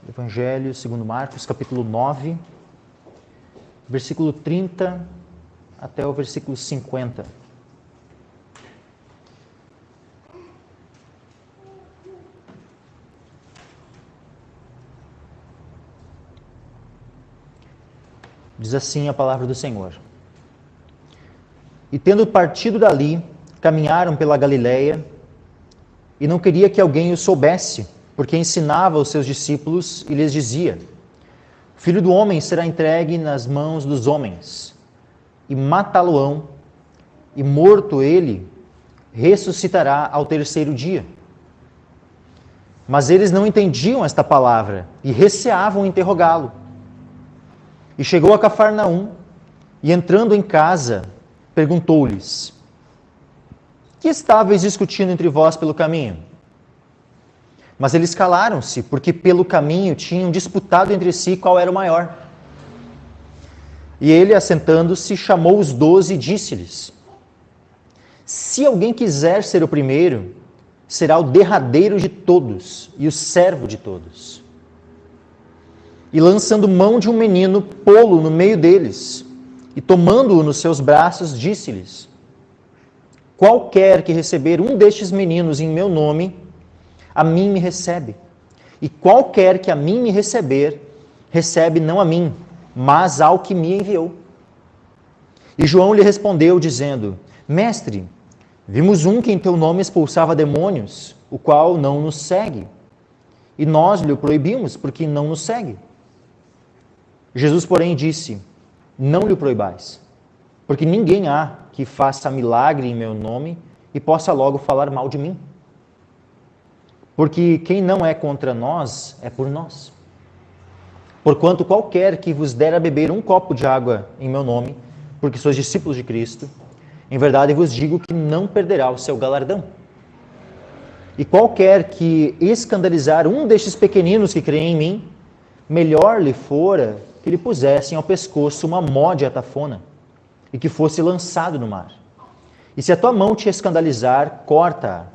Evangelho segundo Marcos, capítulo 9, versículo 30 até o versículo 50. Diz assim a palavra do Senhor. E tendo partido dali, caminharam pela Galiléia, e não queria que alguém o soubesse, porque ensinava os seus discípulos e lhes dizia: o Filho do homem será entregue nas mãos dos homens, e matá-lo-ão, e morto ele, ressuscitará ao terceiro dia. Mas eles não entendiam esta palavra, e receavam interrogá-lo. E chegou a Cafarnaum, e entrando em casa, perguntou-lhes: que estáveis discutindo entre vós pelo caminho? Mas eles calaram-se, porque pelo caminho tinham disputado entre si qual era o maior. E ele, assentando-se, chamou os 12 e disse-lhes: se alguém quiser ser o primeiro, será o derradeiro de todos e o servo de todos. E lançando mão de um menino, pô-lo no meio deles, e tomando-o nos seus braços, disse-lhes: qualquer que receber um destes meninos em meu nome, a mim me recebe. E qualquer que a mim me receber, recebe não a mim, mas ao que me enviou. E João lhe respondeu, dizendo: mestre, vimos um que em teu nome expulsava demônios, o qual não nos segue. E nós lhe o proibimos, porque não nos segue. Jesus, porém, disse: não lhe o proibais, porque ninguém há que faça milagre em meu nome e possa logo falar mal de mim. Porque quem não é contra nós, é por nós. Porquanto qualquer que vos der a beber um copo de água em meu nome, porque sois discípulos de Cristo, em verdade vos digo que não perderá o seu galardão. E qualquer que escandalizar um destes pequeninos que creem em mim, melhor lhe fora que lhe pusessem ao pescoço uma mó de atafona, e que fosse lançado no mar. E se a tua mão te escandalizar, corta-a.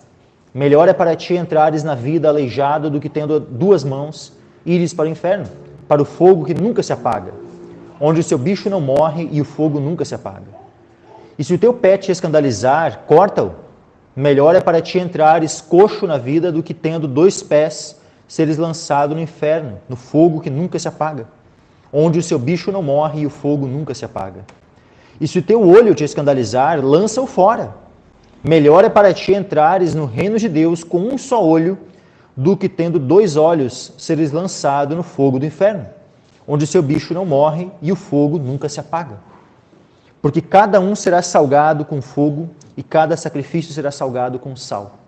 Melhor é para ti entrares na vida aleijado do que tendo 2 mãos, ires para o inferno, para o fogo que nunca se apaga, onde o seu bicho não morre e o fogo nunca se apaga. E se o teu pé te escandalizar, corta-o. Melhor é para ti entrares coxo na vida do que tendo 2 pés, seres lançado no inferno, no fogo que nunca se apaga, onde o seu bicho não morre e o fogo nunca se apaga. E se o teu olho te escandalizar, lança-o fora. Melhor é para ti entrares no reino de Deus com um só olho, do que tendo 2 olhos, seres lançado no fogo do inferno, onde o seu bicho não morre e o fogo nunca se apaga. Porque cada um será salgado com fogo, e cada sacrifício será salgado com sal.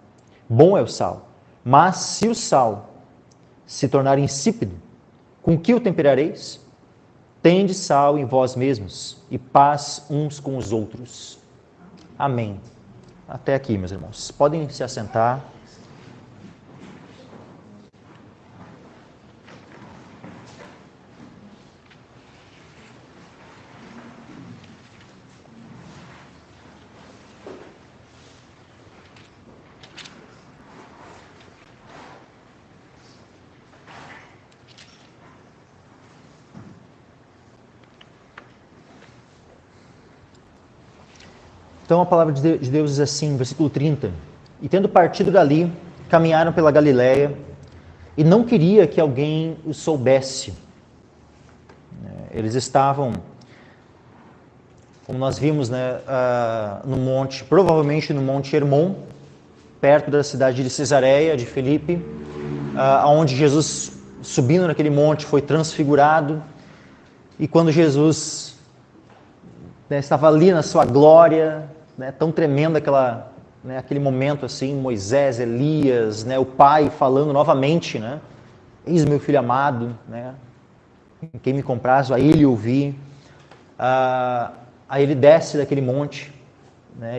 Bom é o sal, mas se o sal se tornar insípido, com que o temperareis? Tende sal em vós mesmos, e paz uns com os outros. Amém. Até aqui, meus irmãos. Podem se assentar. Então a palavra de Deus diz assim, versículo 30. E tendo partido dali, caminharam pela Galiléia, e não queria que alguém o soubesse. Eles estavam, como nós vimos, no monte, provavelmente no Monte Hermon, perto da cidade de Cesareia, de Filipe, onde Jesus, subindo naquele monte, foi transfigurado. E quando Jesus estava ali na sua glória, tão tremenda aquele momento assim, Moisés, Elias, o Pai falando novamente, eis meu filho amado, em quem me comprazo, a ele ouvi. Aí ele desce daquele monte,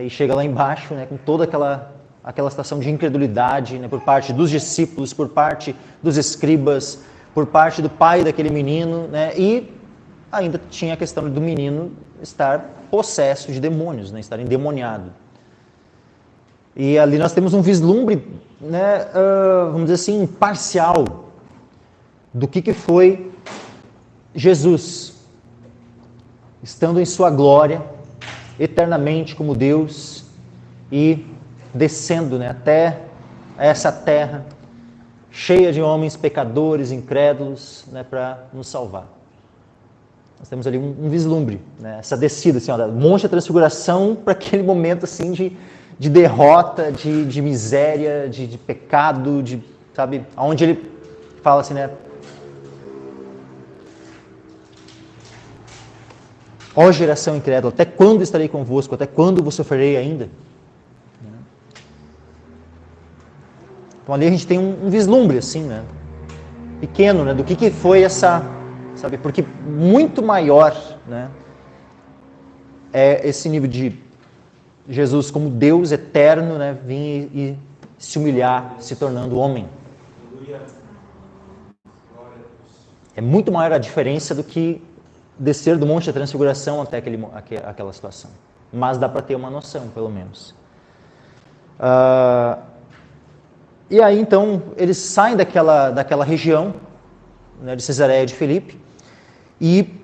e chega lá embaixo, com toda aquela situação de incredulidade, por parte dos discípulos, por parte dos escribas, por parte do pai daquele menino, e ainda tinha a questão do menino estar possesso de demônios, estar endemoniado. E ali nós temos um vislumbre, vamos dizer assim, parcial, do que foi Jesus, estando em sua glória, eternamente como Deus, e descendo, né, até essa terra, cheia de homens pecadores, incrédulos, né, para nos salvar. Nós temos ali um vislumbre, né, essa descida, assim, ó, do Monte da Transfiguração para aquele momento assim, de derrota, de miséria, de pecado, sabe, onde ele fala assim, né? Ó geração incrédula, até quando estarei convosco? Até quando vos sofrerei ainda? Então ali a gente tem um vislumbre, assim, né? Pequeno, né? Do que foi essa, sabe? Porque muito maior, né? É esse nível de Jesus como Deus eterno, né? Vir e se humilhar, se tornando homem. É muito maior a diferença do que descer do Monte da Transfiguração até aquela situação. Mas dá para ter uma noção, pelo menos. E aí, então, eles saem daquela região, né, de Cesareia de Filipe e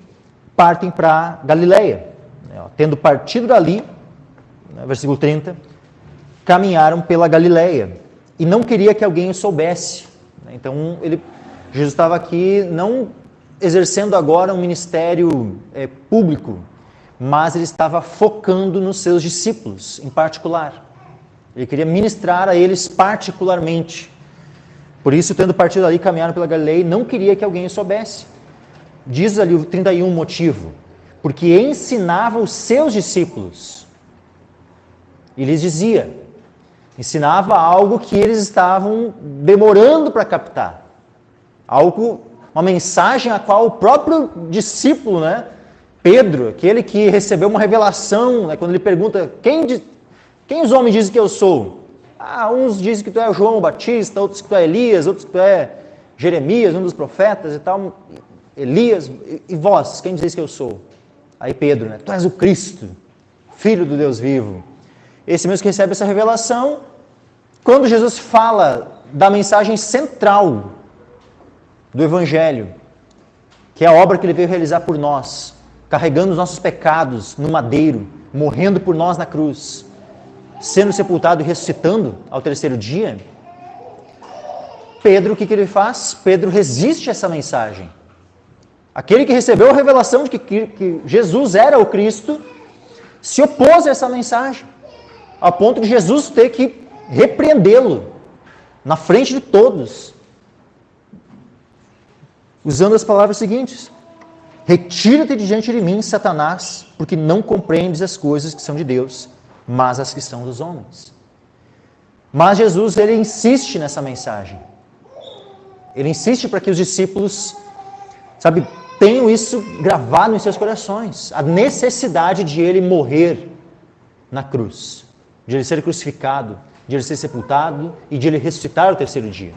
partem para Galileia. Né, tendo partido dali, né, versículo 30, caminharam pela Galileia e não queria que alguém o soubesse. Né, então, Jesus estava aqui não exercendo agora um ministério público, mas ele estava focando nos seus discípulos, em particular. Ele queria ministrar a eles particularmente. Por isso, tendo partido ali, caminharam pela Galileia e não queria que alguém o soubesse. Diz ali o 31 motivo. Porque ensinava os seus discípulos. E lhes dizia. Ensinava algo que eles estavam demorando para captar. Uma mensagem a qual o próprio discípulo, né, Pedro, aquele que recebeu uma revelação, né, quando ele pergunta, quem os homens dizem que eu sou? Uns dizem que tu é João Batista, outros que tu é Elias, outros que tu é Jeremias, um dos profetas e tal, Elias, e vós, quem dizeis que eu sou? Aí Pedro, né, tu és o Cristo, Filho do Deus vivo. Esse mesmo que recebe essa revelação, quando Jesus fala da mensagem central do Evangelho, que é a obra que ele veio realizar por nós, carregando os nossos pecados no madeiro, morrendo por nós na cruz, sendo sepultado e ressuscitando ao terceiro dia, Pedro, o que ele faz? Pedro resiste a essa mensagem. Aquele que recebeu a revelação de que Jesus era o Cristo, se opôs a essa mensagem, a ponto de Jesus ter que repreendê-lo na frente de todos, usando as palavras seguintes: retira-te de diante de mim, Satanás, porque não compreendes as coisas que são de Deus, mas as que são dos homens. Mas Jesus, ele insiste nessa mensagem. Ele insiste para que os discípulos, sabe, tenham isso gravado em seus corações. A necessidade de ele morrer na cruz, de ele ser crucificado, de ele ser sepultado e de ele ressuscitar ao terceiro dia.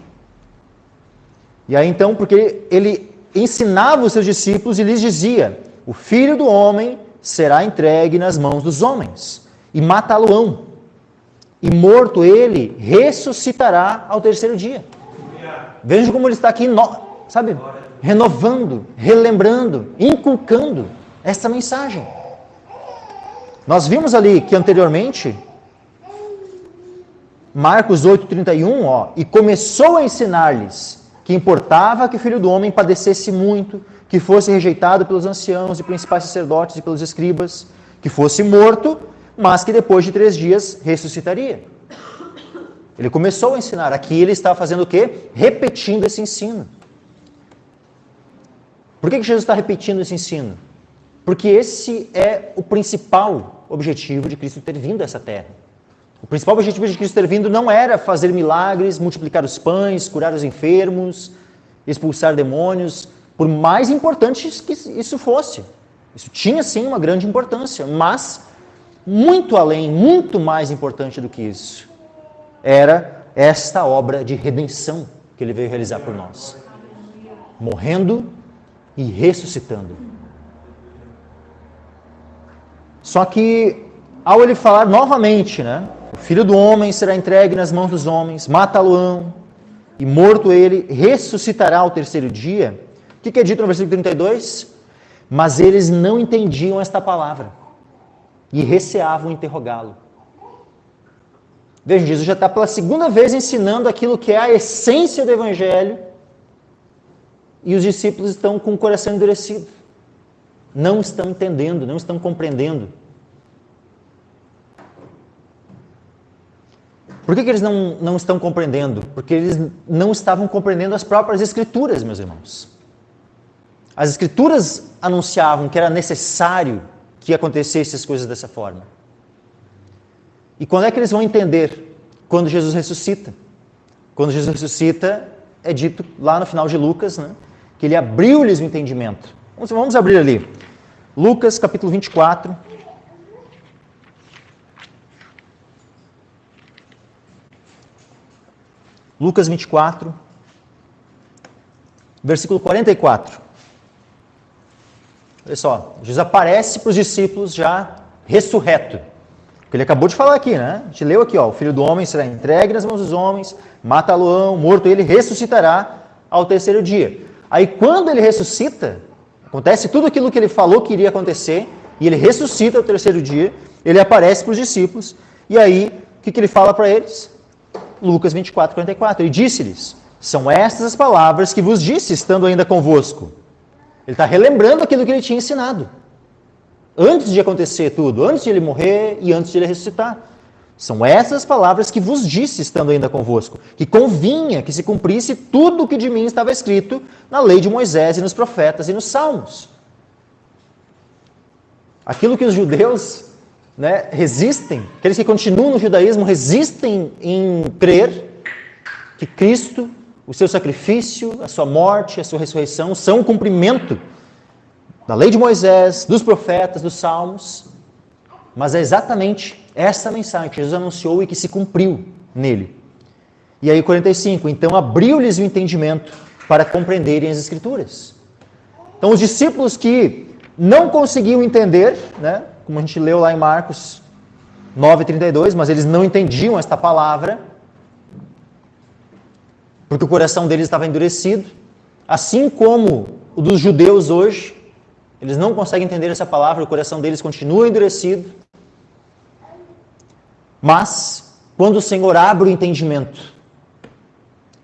E aí então, porque ele ensinava os seus discípulos e lhes dizia: o Filho do Homem será entregue nas mãos dos homens e matá-lo-ão. E morto ele, ressuscitará ao terceiro dia. Veja como ele está aqui, sabe, renovando, relembrando, inculcando essa mensagem. Nós vimos ali que anteriormente, Marcos 8,31, e começou a ensinar-lhes que importava que o Filho do Homem padecesse muito, que fosse rejeitado pelos anciãos e principais sacerdotes e pelos escribas, que fosse morto, mas que depois de 3 dias ressuscitaria. Ele começou a ensinar. Aqui ele está fazendo o quê? Repetindo esse ensino. Por que Jesus está repetindo esse ensino? Porque esse é o principal objetivo de Cristo ter vindo a essa terra. O principal objetivo de Cristo ter vindo não era fazer milagres, multiplicar os pães, curar os enfermos, expulsar demônios, por mais importante que isso fosse. Isso tinha sim uma grande importância, mas muito além, muito mais importante do que isso, era esta obra de redenção que ele veio realizar por nós. Morrendo e ressuscitando. Só que, ao ele falar novamente, né? O Filho do Homem será entregue nas mãos dos homens, matá-lo-ão, e morto ele, ressuscitará ao terceiro dia. O que é dito no versículo 32? Mas eles não entendiam esta palavra e receavam interrogá-lo. Veja, Jesus já está pela segunda vez ensinando aquilo que é a essência do Evangelho e os discípulos estão com o coração endurecido. Não estão entendendo, não estão compreendendo. Por que eles não estão compreendendo? Porque eles não estavam compreendendo as próprias Escrituras, meus irmãos. As Escrituras anunciavam que era necessário que acontecessem as coisas dessa forma. E quando é que eles vão entender? Quando Jesus ressuscita. Quando Jesus ressuscita, é dito lá no final de Lucas, né, que ele abriu-lhes o entendimento. Vamos abrir ali. Lucas, capítulo 24. Lucas 24, versículo 44. Olha só, Jesus aparece para os discípulos já ressurreto. Porque ele acabou de falar aqui, né? A gente leu aqui, ó, o Filho do Homem será entregue nas mãos dos homens, mata-lo-ão, morto ele, ressuscitará ao terceiro dia. Aí quando ele ressuscita, acontece tudo aquilo que ele falou que iria acontecer, e ele ressuscita ao terceiro dia, ele aparece para os discípulos, e aí, o que ele fala para eles? Lucas 24, 44, ele disse-lhes, são estas as palavras que vos disse, estando ainda convosco. Ele está relembrando aquilo que ele tinha ensinado. Antes de acontecer tudo, antes de ele morrer e antes de ele ressuscitar. São essas palavras que vos disse, estando ainda convosco, que convinha que se cumprisse tudo o que de mim estava escrito na lei de Moisés e nos profetas e nos salmos. Aquilo que os judeus, né, resistem, aqueles que continuam no judaísmo resistem em crer que Cristo, o seu sacrifício, a sua morte, a sua ressurreição são o cumprimento da lei de Moisés, dos profetas, dos salmos, mas é exatamente essa mensagem que Jesus anunciou e que se cumpriu nele. E aí 45, então abriu-lhes o entendimento para compreenderem as Escrituras. Então os discípulos que não conseguiam entender, né, como a gente leu lá em Marcos 9:32, mas eles não entendiam esta palavra, porque o coração deles estava endurecido, assim como o dos judeus hoje, eles não conseguem entender essa palavra, o coração deles continua endurecido. Mas, quando o Senhor abre o entendimento,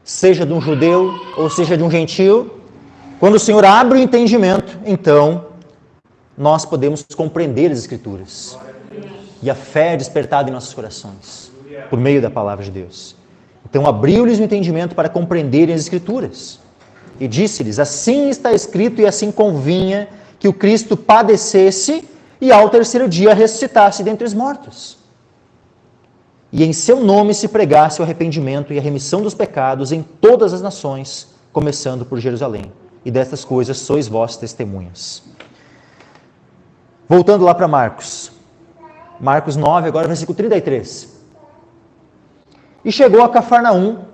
seja de um judeu ou seja de um gentio, quando o Senhor abre o entendimento, então nós podemos compreender as Escrituras. E a fé é despertada em nossos corações, por meio da palavra de Deus. Então abriu-lhes o entendimento para compreenderem as Escrituras. E disse-lhes, assim está escrito e assim convinha que o Cristo padecesse e ao terceiro dia ressuscitasse dentre os mortos. E em seu nome se pregasse o arrependimento e a remissão dos pecados em todas as nações, começando por Jerusalém. E destas coisas sois vós testemunhas. Voltando lá para Marcos. Marcos 9, agora versículo 33. E chegou a Cafarnaum,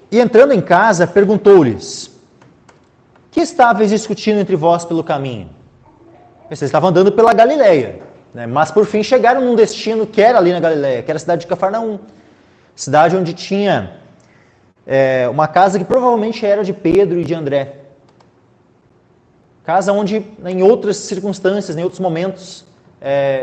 e entrando em casa, perguntou-lhes, que estáveis discutindo entre vós pelo caminho? Vocês estavam andando pela Galileia, né? Mas por fim chegaram num destino que era ali na Galileia, que era a cidade de Cafarnaum. Cidade onde tinha uma casa que provavelmente era de Pedro e de André. Casa onde, em outras circunstâncias, em outros momentos,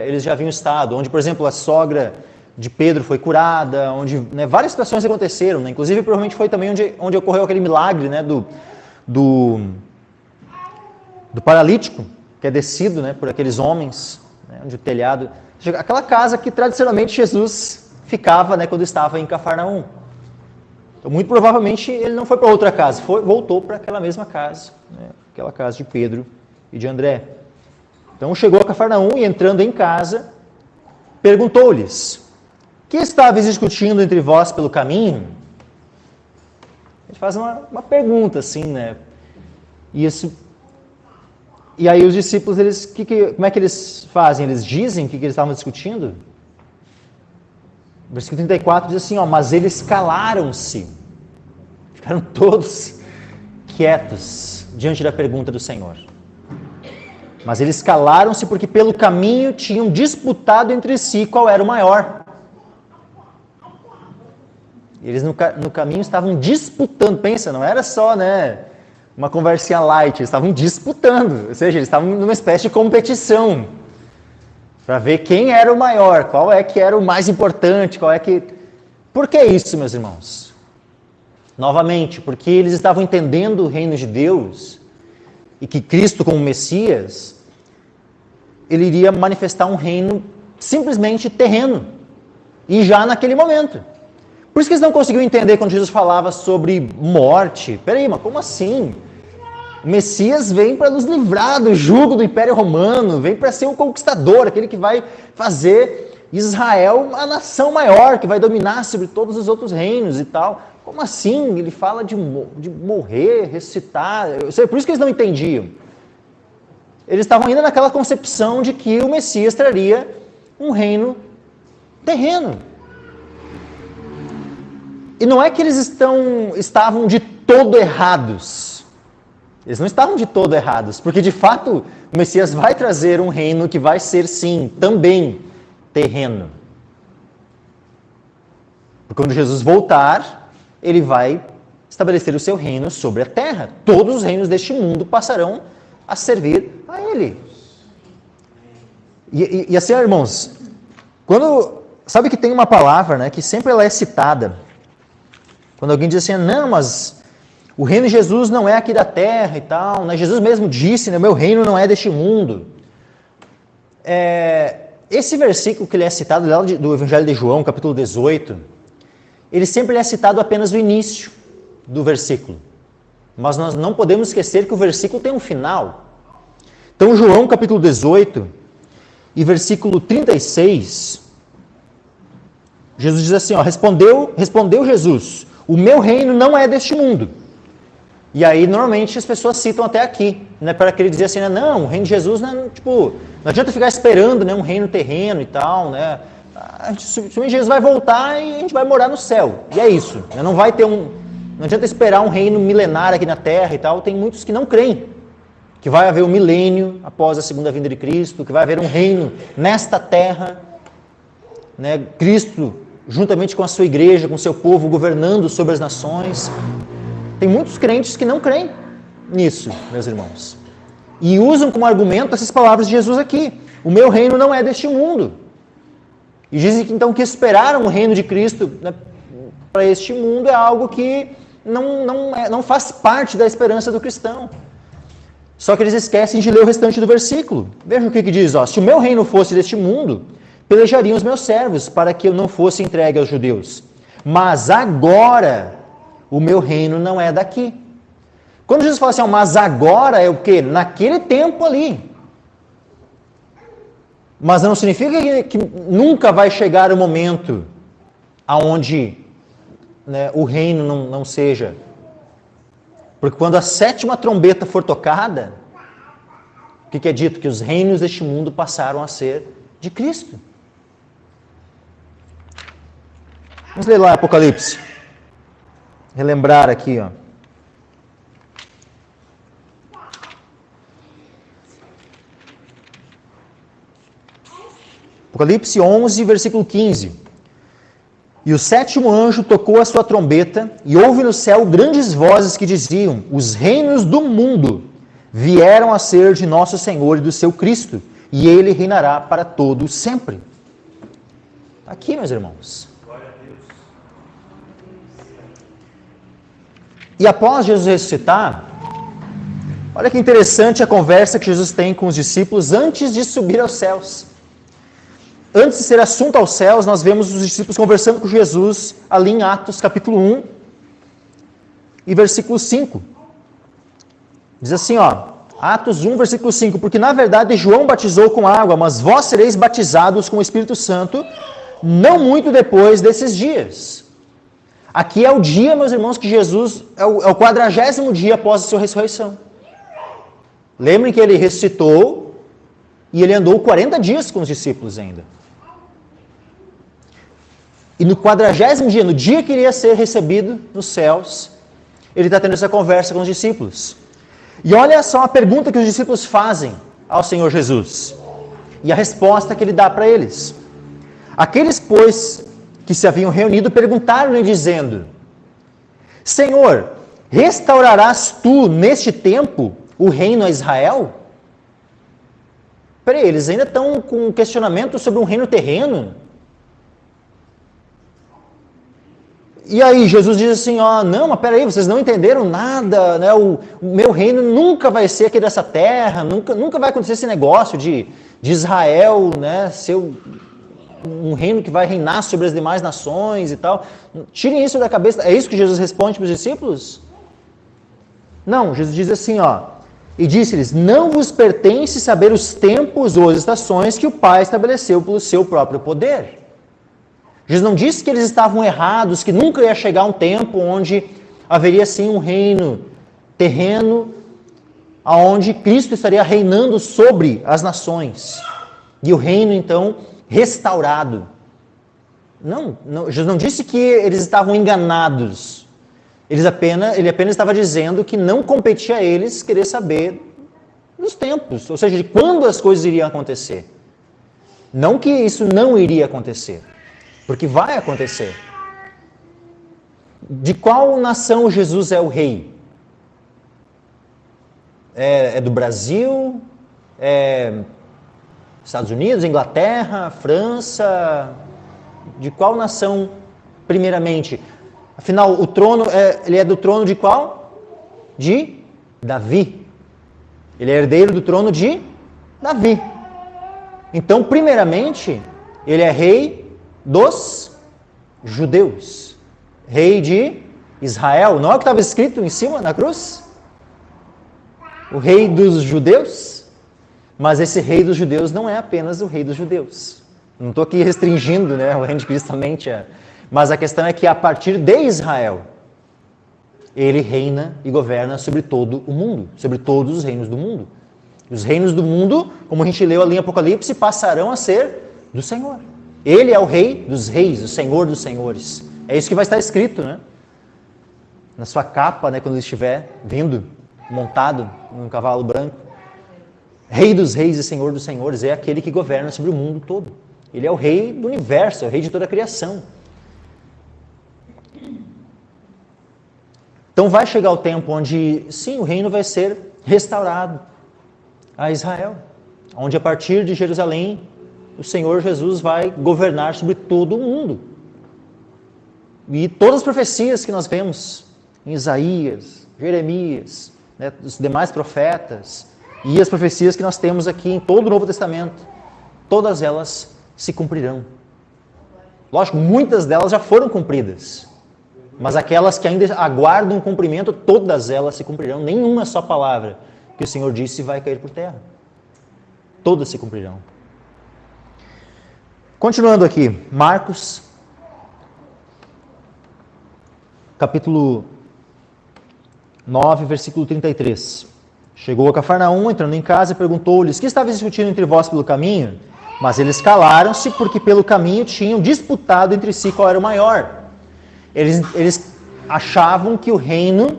eles já haviam estado. Onde, por exemplo, a sogra de Pedro foi curada, onde, né, várias situações aconteceram. Né? Inclusive, provavelmente foi também onde ocorreu aquele milagre, né, do paralítico, que é descido, né, por aqueles homens, né, onde o telhado... Aquela casa que tradicionalmente Jesus ficava, né, quando estava em Cafarnaum. Então, muito provavelmente ele não foi para outra casa, voltou para aquela mesma casa, né, aquela casa de Pedro e de André. Então chegou a Cafarnaum e entrando em casa, perguntou-lhes, que estáveis discutindo entre vós pelo caminho? A gente faz uma pergunta assim, né? E aí os discípulos, como é que eles fazem? Eles dizem o que eles estavam discutindo? O versículo 34 diz assim, mas eles calaram-se, ficaram todos quietos diante da pergunta do Senhor. Mas eles calaram-se porque pelo caminho tinham disputado entre si qual era o maior. Eles no caminho estavam disputando, pensa, não era só, uma conversinha light, eles estavam disputando, ou seja, eles estavam numa espécie de competição, para ver quem era o maior, qual é que era o mais importante, Por que isso, meus irmãos? Novamente, porque eles estavam entendendo o reino de Deus, e que Cristo, como Messias, ele iria manifestar um reino simplesmente terreno, e já naquele momento. Por isso que eles não conseguiam entender quando Jesus falava sobre morte. Peraí, mas como assim? O Messias vem para nos livrar do jugo do Império Romano, vem para ser um conquistador, aquele que vai fazer Israel a nação maior, que vai dominar sobre todos os outros reinos e tal. Como assim? Ele fala de morrer, ressuscitar. Por isso que eles não entendiam. Eles estavam ainda naquela concepção de que o Messias traria um reino terreno. E não é que eles estavam de todo errados. Eles não estavam de todo errados, porque de fato o Messias vai trazer um reino que vai ser, sim, também terreno. Porque quando Jesus voltar, ele vai estabelecer o seu reino sobre a terra. Todos os reinos deste mundo passarão a servir a ele. E assim, irmãos, sabe que tem uma palavra, que sempre ela é citada, quando alguém diz assim, não, mas o reino de Jesus não é aqui da terra e tal, Jesus mesmo disse, meu reino não é deste mundo. Esse versículo que ele é citado lá do Evangelho de João, capítulo 18, ele sempre é citado apenas no início do versículo. Mas nós não podemos esquecer que o versículo tem um final. Então, João, capítulo 18, e versículo 36, Jesus diz assim, respondeu Jesus, o meu reino não é deste mundo. E aí, normalmente, as pessoas citam até aqui, para querer dizer assim, não, o reino de Jesus, não adianta ficar esperando, um reino terreno e tal, Jesus vai voltar e a gente vai morar no céu. E é isso, não vai ter não adianta esperar um reino milenar aqui na terra e tal, tem muitos que não creem, que vai haver um milênio após a segunda vinda de Cristo, que vai haver um reino nesta terra, Cristo, juntamente com a sua igreja, com o seu povo, governando sobre as nações. Tem muitos crentes que não creem nisso, meus irmãos. E usam como argumento essas palavras de Jesus aqui. O meu reino não é deste mundo. E dizem que então que esperar um reino de Cristo para este mundo é algo que não faz parte da esperança do cristão. Só que eles esquecem de ler o restante do versículo. Vejam o que diz. Se o meu reino fosse deste mundo, pelejariam os meus servos para que eu não fosse entregue aos judeus. Mas agora o meu reino não é daqui. Quando Jesus fala assim, mas agora é o quê? Naquele tempo ali. Mas não significa que nunca vai chegar o momento aonde o reino não seja. Porque quando a 7ª trombeta for tocada, o que é dito? Que os reinos deste mundo passaram a ser de Cristo. Vamos ler lá Apocalipse. Relembrar aqui, Apocalipse 11, versículo 15. E o 7º anjo tocou a sua trombeta, e houve no céu grandes vozes que diziam, os reinos do mundo vieram a ser de nosso Senhor e do seu Cristo, e ele reinará para todo sempre. Aqui, meus irmãos. E após Jesus ressuscitar, olha que interessante a conversa que Jesus tem com os discípulos antes de subir aos céus. Antes de ser assunto aos céus, nós vemos os discípulos conversando com Jesus ali em Atos capítulo 1 e versículo 5. Diz assim, Atos 1, versículo 5, porque na verdade João batizou com água, mas vós sereis batizados com o Espírito Santo, não muito depois desses dias. Aqui é o dia, meus irmãos, que Jesus, é o 40º dia após a sua ressurreição. Lembrem que ele ressuscitou e ele andou 40 dias com os discípulos ainda. E no 40º dia, no dia que ele ia ser recebido nos céus, ele está tendo essa conversa com os discípulos. E olha só a pergunta que os discípulos fazem ao Senhor Jesus. E a resposta que ele dá para eles. Aqueles, pois, que se haviam reunido perguntaram-lhe dizendo: Senhor, restaurarás tu neste tempo o reino a Israel? Peraí, eles ainda estão com um questionamento sobre um reino terreno? E aí Jesus diz assim, não, mas peraí, vocês não entenderam nada, né? O meu reino nunca vai ser aqui dessa terra, nunca vai acontecer esse negócio de Israel, né, ser um reino que vai reinar sobre as demais nações e tal. Tirem isso da cabeça. É isso que Jesus responde para os discípulos? Não, Jesus diz assim, e disse-lhes, não vos pertence saber os tempos ou as estações que o Pai estabeleceu pelo seu próprio poder. Jesus não disse que eles estavam errados, que nunca ia chegar um tempo onde haveria sim um reino terreno, onde Cristo estaria reinando sobre as nações. E o reino, então, restaurado. Não, Jesus não disse que eles estavam enganados. Ele apenas estava dizendo que não competia a eles querer saber dos tempos, ou seja, de quando as coisas iriam acontecer. Não que isso não iria acontecer. Porque vai acontecer. De qual nação Jesus é o rei? É do Brasil? Estados Unidos, Inglaterra, França? De qual nação, primeiramente? Afinal, o trono, ele é do trono de qual? De Davi. Ele é herdeiro do trono de Davi. Então, primeiramente, ele é rei dos judeus, rei de Israel. Não é o que estava escrito em cima na cruz? O rei dos judeus? Mas esse rei dos judeus não é apenas o rei dos judeus. Não estou aqui restringindo, né, o reino de Cristo somente. Mas a questão é que a partir de Israel, ele reina e governa sobre todo o mundo, sobre todos os reinos do mundo. Os reinos do mundo, como a gente leu ali em Apocalipse, passarão a ser do Senhor. Ele é o rei dos reis, o Senhor dos senhores. É isso que vai estar escrito, né? Na sua capa, né, quando ele estiver vindo, montado num cavalo branco. Rei dos reis e Senhor dos senhores é aquele que governa sobre o mundo todo. Ele é o rei do universo, é o rei de toda a criação. Então vai chegar o tempo onde, sim, o reino vai ser restaurado a Israel. Onde a partir de Jerusalém, o Senhor Jesus vai governar sobre todo o mundo. E todas as profecias que nós vemos em Isaías, Jeremias, né, os demais profetas, e as profecias que nós temos aqui em todo o Novo Testamento, todas elas se cumprirão. Lógico, muitas delas já foram cumpridas, mas aquelas que ainda aguardam cumprimento, todas elas se cumprirão. Nenhuma só palavra que o Senhor disse vai cair por terra. Todas se cumprirão. Continuando aqui, Marcos, capítulo 9, versículo 33. Chegou a Cafarnaum, entrando em casa, e perguntou-lhes: que estava discutindo entre vós pelo caminho? Mas eles calaram-se, porque pelo caminho tinham disputado entre si qual era o maior. Eles achavam que um reino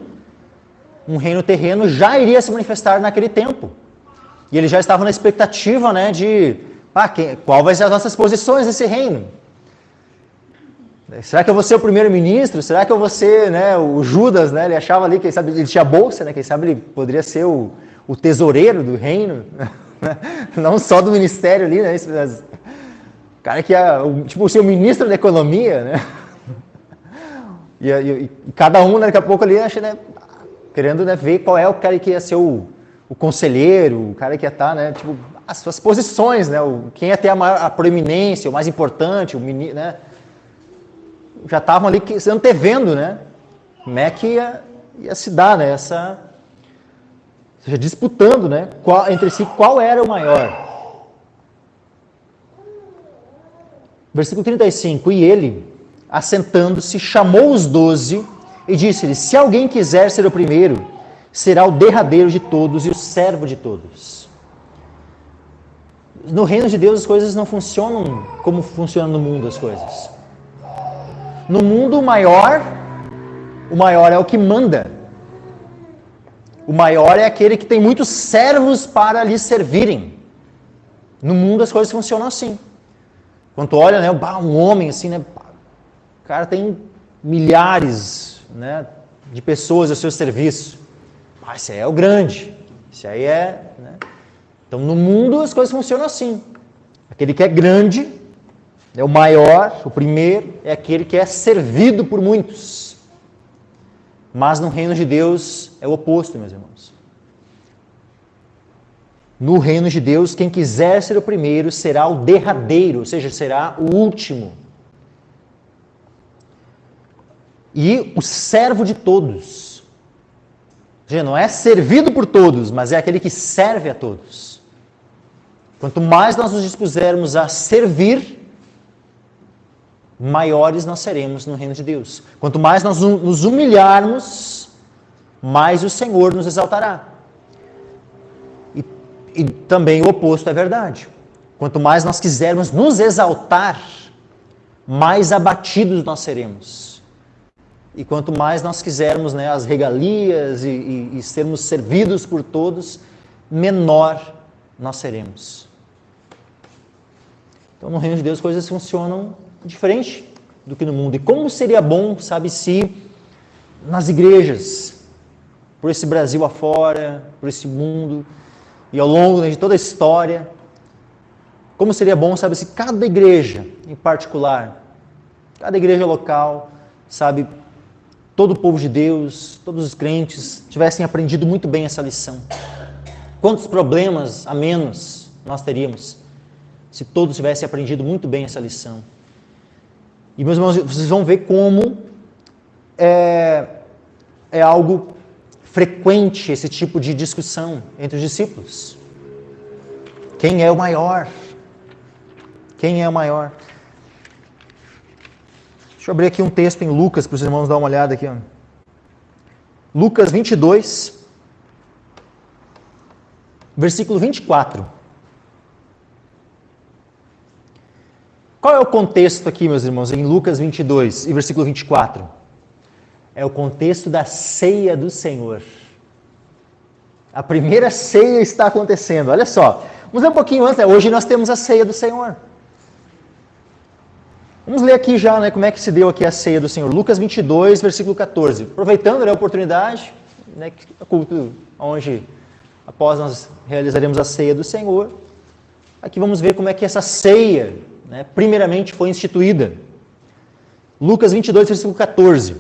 terreno, já iria se manifestar naquele tempo. E eles já estavam na expectativa, né, de qual vai ser as nossas posições nesse reino. Será que eu vou ser o primeiro-ministro? Será que eu vou ser, né, o Judas? Né? Ele achava ali, quem sabe, ele tinha bolsa, né? Quem sabe ele poderia ser o tesoureiro do reino, não só do ministério ali, né? O cara que ia, tipo, ser o ministro da economia, né? E cada um, né, daqui a pouco ali, acha, né, querendo, né, ver qual é o cara que ia ser o conselheiro, o cara que ia estar, né, tipo, as suas posições, né? Quem ia ter a proeminência, o mais importante, o ministro, né? Já estavam ali se antevendo, né? Como é que ia se dar, né? Ou seja, disputando, né? Entre si, qual era o maior. Versículo 35. E ele, assentando-se, chamou os 12 e disse-lhes: se alguém quiser ser o primeiro, será o derradeiro de todos e o servo de todos. No reino de Deus as coisas não funcionam como funcionam no mundo as coisas. No mundo, o maior é o que manda. O maior é aquele que tem muitos servos para lhe servirem. No mundo as coisas funcionam assim. Quando tu olha, né, um homem assim, né, cara tem milhares, né, de pessoas ao seu serviço. Esse aí é o grande. Esse aí é... Né? Então, no mundo, as coisas funcionam assim. Aquele que é grande, é o maior, o primeiro, é aquele que é servido por muitos. Mas no reino de Deus é o oposto, meus irmãos. No reino de Deus, quem quiser ser o primeiro será o derradeiro, ou seja, será o último. E o servo de todos. Ou seja, não é servido por todos, mas é aquele que serve a todos. Quanto mais nós nos dispusermos a servir, maiores nós seremos no reino de Deus. Quanto mais nós nos humilharmos, mais o Senhor nos exaltará. E também o oposto é verdade. Quanto mais nós quisermos nos exaltar, mais abatidos nós seremos. E quanto mais nós quisermos, né, as regalias e sermos servidos por todos, menor nós seremos. Então, no reino de Deus, as coisas funcionam diferente do que no mundo. E como seria bom, sabe, se nas igrejas, por esse Brasil afora, por esse mundo, e ao longo, né, de toda a história, como seria bom, sabe, se cada igreja em particular, cada igreja local, sabe, todo o povo de Deus, todos os crentes, tivessem aprendido muito bem essa lição. Quantos problemas a menos nós teríamos se todos tivessem aprendido muito bem essa lição? E, meus irmãos, vocês vão ver como é algo frequente esse tipo de discussão entre os discípulos. Quem é o maior? Quem é o maior? Deixa eu abrir aqui um texto em Lucas para os irmãos dar uma olhada aqui. Ó. Lucas 22, versículo 24. Qual é o contexto aqui, meus irmãos, em Lucas 22 e versículo 24? É o contexto da ceia do Senhor. A primeira ceia está acontecendo. Olha só, vamos ler um pouquinho antes. Né? Hoje nós temos a ceia do Senhor. Vamos ler aqui já, né, como é que se deu aqui a ceia do Senhor. Lucas 22, versículo 14. Aproveitando, né, a oportunidade, né, o culto onde, após nós realizaremos a ceia do Senhor, aqui vamos ver como é que essa ceia, né, primeiramente foi instituída. Lucas 22, versículo 14.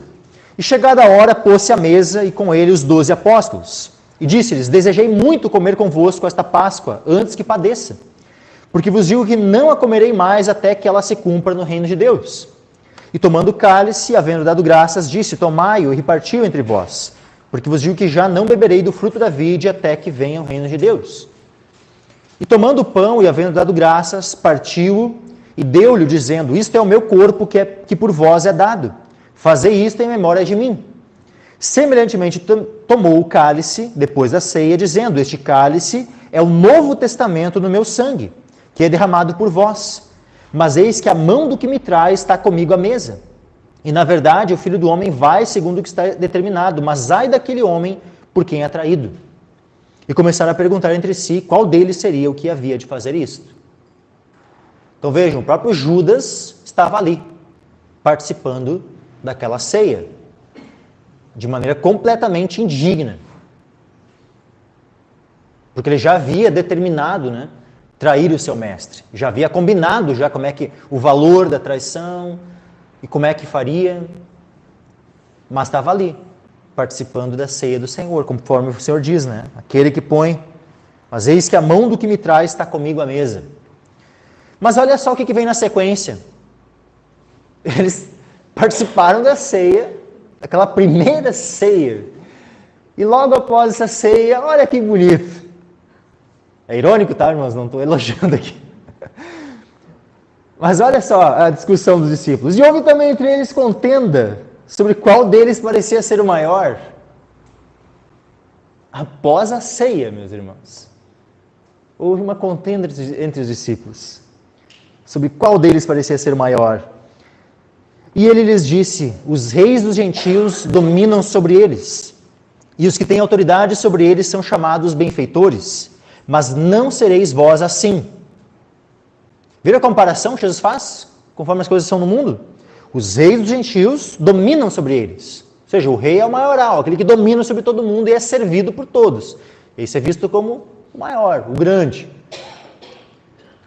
E chegada a hora, pôs-se à mesa e com ele os 12 apóstolos. E disse-lhes, desejei muito comer convosco esta Páscoa, antes que padeça. Porque vos digo que não a comerei mais até que ela se cumpra no reino de Deus. E tomando o cálice, havendo dado graças, disse, tomai-o e repartiu entre vós. Porque vos digo que já não beberei do fruto da vide até que venha o reino de Deus. E tomando o pão e havendo dado graças, partiu-o e deu-lhe, dizendo, isto é o meu corpo que por vós é dado. Fazei isto em memória de mim. Semelhantemente, tomou o cálice, depois da ceia, dizendo, este cálice é o novo testamento no meu sangue, que é derramado por vós. Mas eis que a mão do que me traz está comigo à mesa. E, na verdade, o Filho do Homem vai segundo o que está determinado, mas ai daquele homem por quem é traído. E começaram a perguntar entre si qual deles seria o que havia de fazer isto. Então vejam, o próprio Judas estava ali, participando daquela ceia, de maneira completamente indigna. Porque ele já havia determinado, né, trair o seu mestre. Já havia combinado já como é que o valor da traição e como é que faria. Mas estava ali, participando da ceia do Senhor, conforme o Senhor diz, né? Aquele que põe, mas eis que a mão do que me traz está comigo à mesa. Mas olha só o que vem na sequência. Eles participaram da ceia, daquela primeira ceia. E logo após essa ceia, olha que bonito. É irônico, tá, irmãos? Não estou elogiando aqui. Mas olha só a discussão dos discípulos. E houve também entre eles contenda sobre qual deles parecia ser o maior. Após a ceia, meus irmãos, houve uma contenda entre os discípulos sobre qual deles parecia ser o maior. E ele lhes disse, os reis dos gentios dominam sobre eles, e os que têm autoridade sobre eles são chamados benfeitores, mas não sereis vós assim. Viram a comparação que Jesus faz, conforme as coisas são no mundo? Os reis dos gentios dominam sobre eles. Ou seja, o rei é o maioral, aquele que domina sobre todo mundo e é servido por todos. Esse é visto como o maior, o grande.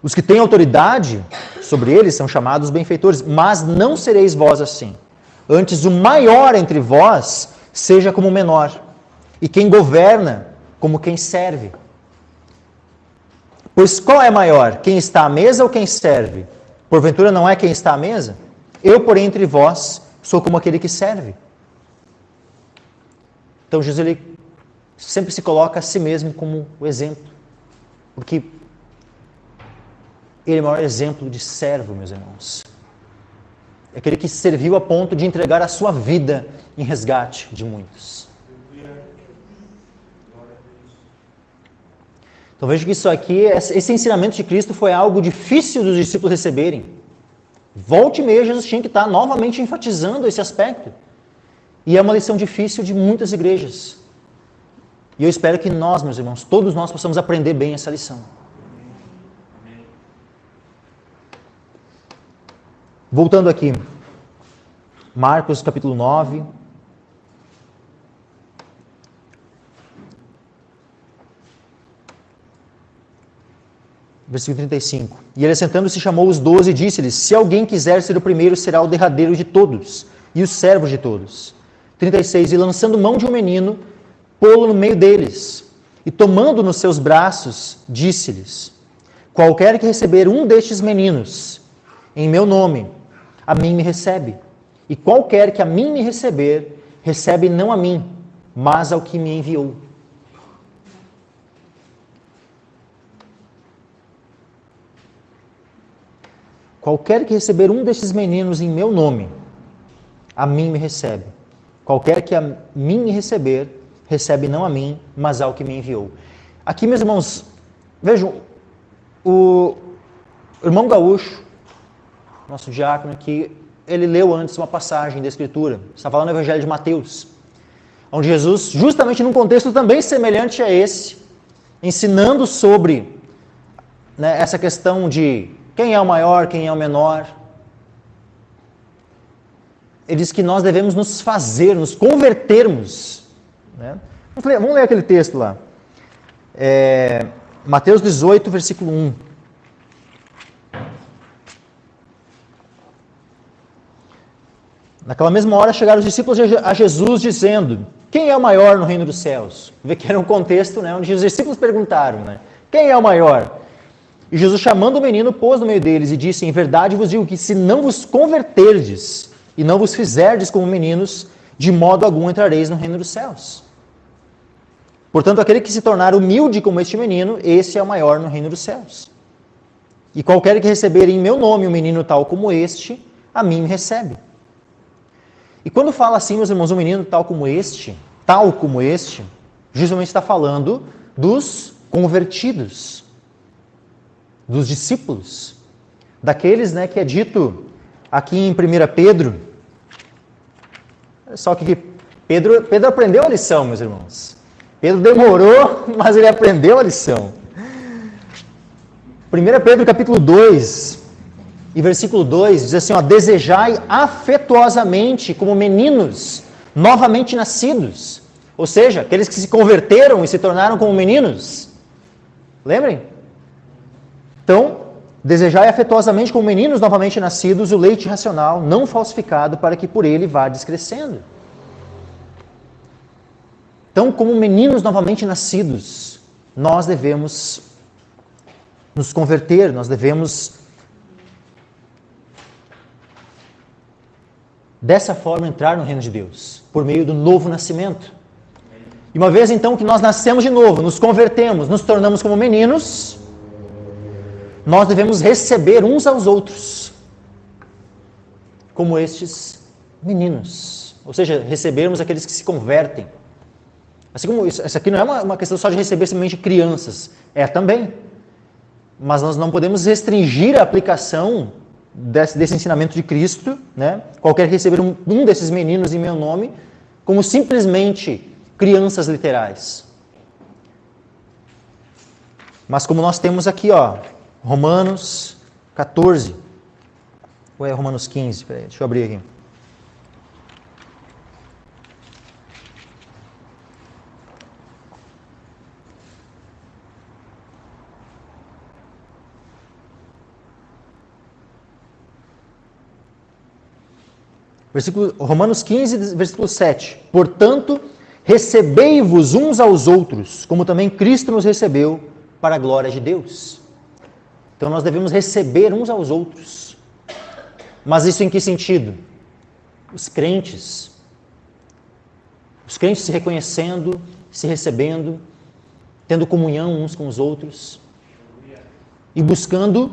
Os que têm autoridade sobre eles são chamados benfeitores, mas não sereis vós assim. Antes o maior entre vós seja como o menor, e quem governa como quem serve. Pois qual é maior, quem está à mesa ou quem serve? Porventura não é quem está à mesa? Eu, porém, entre vós, sou como aquele que serve. Então, Jesus ele sempre se coloca a si mesmo como o exemplo. Porque ele é o maior exemplo de servo, meus irmãos. É aquele que serviu a ponto de entregar a sua vida em resgate de muitos. Então veja que isso aqui, esse ensinamento de Cristo foi algo difícil dos discípulos receberem. Volte e meia, Jesus tinha que estar novamente enfatizando esse aspecto. E é uma lição difícil de muitas igrejas. E eu espero que nós, meus irmãos, todos nós possamos aprender bem essa lição. Voltando aqui, Marcos capítulo 9. Versículo 35. E ele, assentando-se, chamou os 12 e disse-lhes: se alguém quiser ser o primeiro, será o derradeiro de todos, e o servo de todos. 36. E lançando mão de um menino, pô-lo no meio deles, e tomando nos seus braços, disse-lhes: qualquer que receber um destes meninos, em meu nome, a mim me recebe. E qualquer que a mim me receber, recebe não a mim, mas ao que me enviou. Qualquer que receber um destes meninos em meu nome, a mim me recebe. Qualquer que a mim me receber, recebe não a mim, mas ao que me enviou. Aqui, meus irmãos, vejam, o irmão Gaúcho, nosso diácono aqui, ele leu antes uma passagem da Escritura, está falando no Evangelho de Mateus, onde Jesus, justamente num contexto também semelhante a esse, ensinando sobre essa questão de quem é o maior, quem é o menor. Ele diz que nós devemos nos fazer, nos convertermos. Né? Vamos ler aquele texto lá. Mateus 18, versículo 1. Naquela mesma hora chegaram os discípulos a Jesus dizendo: quem é o maior no reino dos céus? Vê que era um contexto, né, onde os discípulos perguntaram, né, quem é o maior? E Jesus, chamando o menino, pôs no meio deles e disse: em verdade vos digo que se não vos converterdes e não vos fizerdes como meninos, de modo algum entrareis no reino dos céus. Portanto, aquele que se tornar humilde como este menino, esse é o maior no reino dos céus. E qualquer que receber em meu nome um menino tal como este, a mim me recebe. E quando fala assim, meus irmãos, um menino tal como este, justamente está falando dos convertidos, dos discípulos, daqueles, né, que é dito aqui em 1 Pedro. Olha só que Pedro aprendeu a lição, meus irmãos. Pedro demorou, mas ele aprendeu a lição. 1 Pedro capítulo 2, e versículo 2, diz assim, desejai afetuosamente como meninos, novamente nascidos. Ou seja, aqueles que se converteram e se tornaram como meninos. Lembrem? Então, desejai afetuosamente como meninos novamente nascidos o leite racional, não falsificado, para que por ele vá descrescendo. Então, como meninos novamente nascidos, nós devemos nos converter, nós devemos dessa forma entrar no reino de Deus, por meio do novo nascimento. E uma vez então que nós nascemos de novo, nos convertemos, nos tornamos como meninos, nós devemos receber uns aos outros, como estes meninos. Ou seja, recebermos aqueles que se convertem. Assim como isso aqui não é uma questão só de receber simplesmente crianças, é também. Mas nós não podemos restringir a aplicação desse ensinamento de Cristo, né? Qualquer que receber um desses meninos em meu nome, como simplesmente crianças literais. Mas como nós temos aqui, Romanos 14, Ou é Romanos 15? Peraí, deixa eu abrir aqui. Romanos 15, versículo 7. Portanto, recebei-vos uns aos outros, como também Cristo nos recebeu, para a glória de Deus. Então nós devemos receber uns aos outros. Mas isso em que sentido? Os crentes se reconhecendo, se recebendo, tendo comunhão uns com os outros e buscando,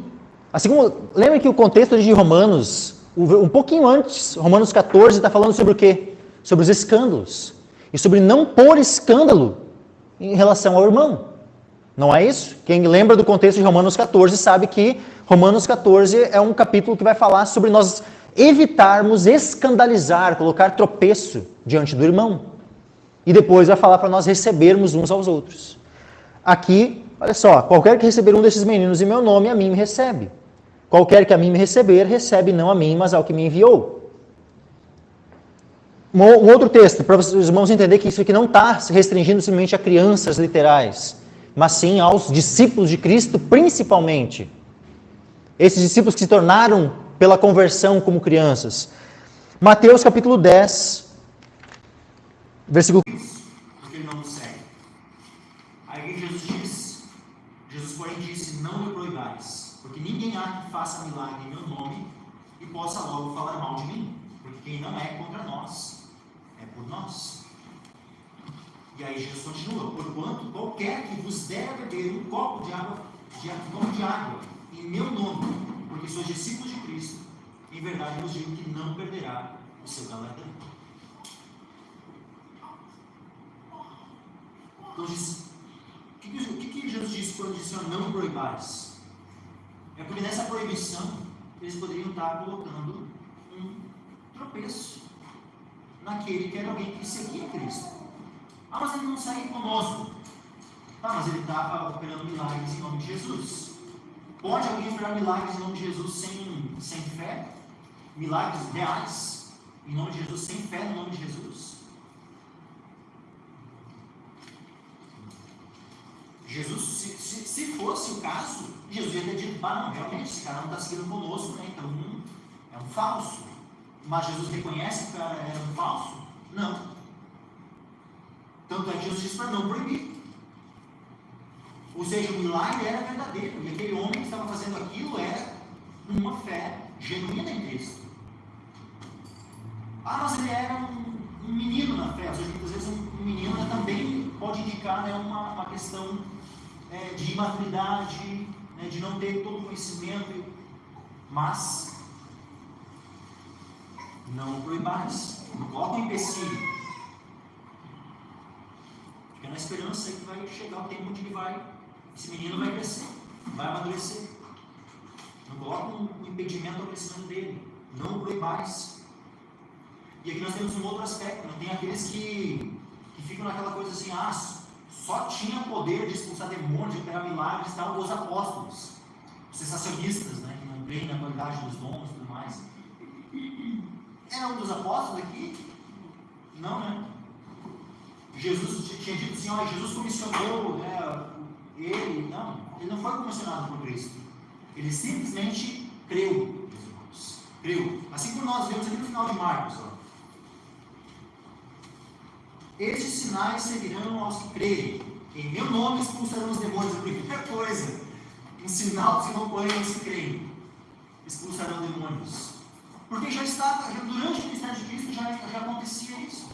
assim como, lembra que o contexto de Romanos, um pouquinho antes, Romanos 14 está falando sobre o quê? Sobre os escândalos e sobre não pôr escândalo em relação ao irmão. Não é isso? Quem lembra do contexto de Romanos 14 sabe que Romanos 14 é um capítulo que vai falar sobre nós evitarmos escandalizar, colocar tropeço diante do irmão. E depois vai falar para nós recebermos uns aos outros. Aqui, olha só, qualquer que receber um desses meninos em meu nome, a mim me recebe. Qualquer que a mim me receber, recebe não a mim, mas ao que me enviou. Um outro texto, para os irmãos entenderem que isso aqui não está se restringindo simplesmente a crianças literais, mas sim aos discípulos de Cristo principalmente. Esses discípulos que se tornaram pela conversão como crianças. Mateus capítulo 10, versículo... Porque ele não nos segue. Aí Jesus porém disse, não me proibais, porque ninguém há que faça milagre em meu nome e possa logo falar mal de mim, porque quem não é contra nós, é por nós. E aí Jesus continua, porquanto qualquer que vos der a beber um copo de água, em meu nome, porque sois discípulos de Cristo, em verdade vos digo que não perderá o seu galardão. Então, o que Jesus disse quando disse não proibais? É porque nessa proibição eles poderiam estar colocando um tropeço naquele que era alguém que seguia Cristo. Ah, mas ele não segue conosco. Ah, mas ele estava operando milagres em nome de Jesus. Pode alguém operar milagres em nome de Jesus sem fé? Milagres reais em nome de Jesus, sem fé no nome de Jesus? Jesus, se fosse o caso, Jesus ia ter dito, não, realmente, esse cara não está seguindo conosco, né? Então é um falso. Mas Jesus reconhece que o cara era um falso? Não. Tanto é que Jesus disse para não proibir. Ou seja, o milagre era verdadeiro. E aquele homem que estava fazendo aquilo era uma fé genuína em Cristo. Ah, mas ele era um menino na fé. Ou seja, muitas vezes um menino também pode indicar, né, uma questão de imaturidade, né, de não ter todo o conhecimento. Mas não proibais. Não coloca um empecilho. Fica na esperança que vai chegar o tempo onde esse menino vai crescer, vai amadurecer. Não coloca um impedimento ao crescimento dele. Não proibais. E aqui nós temos um outro aspecto. Não tem aqueles que ficam naquela coisa assim, só tinha poder de expulsar demônios, de operar milagres, estavam os apóstolos. Os sensacionistas, né, que não creem na qualidade dos dons e tudo mais. Era um dos apóstolos aqui? Não, né? Jesus tinha dito assim, Jesus comissionou, né, ele não foi comissionado por Cristo. Ele simplesmente creu, meus irmãos. Creu. Assim como nós vemos aqui no final de Marcos. Estes sinais seguirão aos que crerem. Em meu nome expulsarão os demônios. A primeira coisa, um sinal que se não põe aos que creem. Expulsarão demônios. Porque durante o ministério de Cristo já acontecia isso.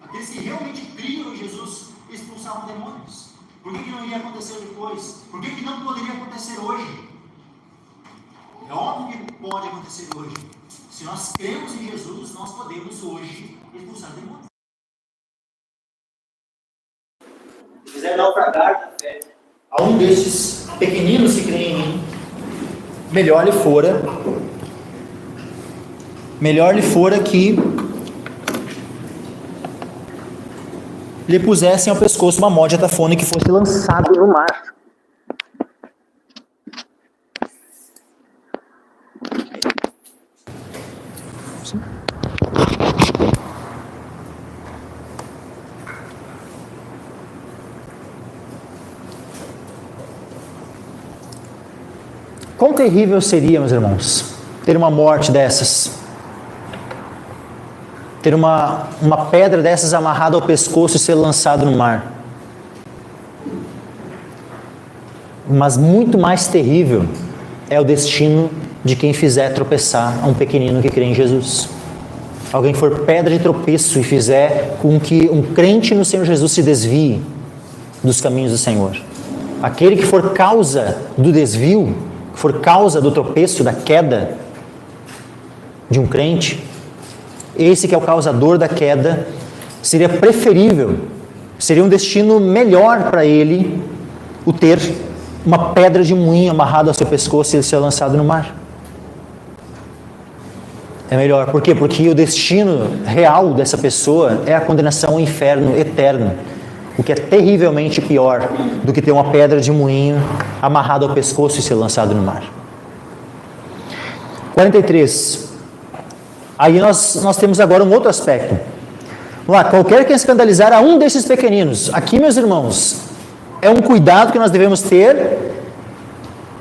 Aqueles que realmente criam em Jesus expulsavam demônios. Por que não iria acontecer depois? Por que não poderia acontecer hoje? É óbvio que pode acontecer hoje. Se nós cremos em Jesus, nós podemos hoje expulsar demônios. Se quiser naufragar na fé a um destes pequeninos que creem em mim, melhor lhe fora que lhe pusessem ao pescoço uma mó de atafone que fosse lançado no mar. Quão terrível seria, meus irmãos, ter uma morte dessas? Ter uma pedra dessas amarrada ao pescoço e ser lançado no mar. Mas muito mais terrível é o destino de quem fizer tropeçar a um pequenino que crê em Jesus. Alguém que for pedra de tropeço e fizer com que um crente no Senhor Jesus se desvie dos caminhos do Senhor. Aquele que for causa do desvio, que for causa do tropeço, da queda de um crente, esse que é o causador da queda, seria preferível, seria um destino melhor para ele o ter uma pedra de moinho amarrada ao seu pescoço e ele ser lançado no mar. É melhor. Por quê? Porque o destino real dessa pessoa é a condenação ao inferno eterno, o que é terrivelmente pior do que ter uma pedra de moinho amarrada ao pescoço e ser lançado no mar. 43. Aí nós temos agora um outro aspecto. Vamos lá, qualquer que escandalizar a um desses pequeninos. Aqui, meus irmãos, é um cuidado que nós devemos ter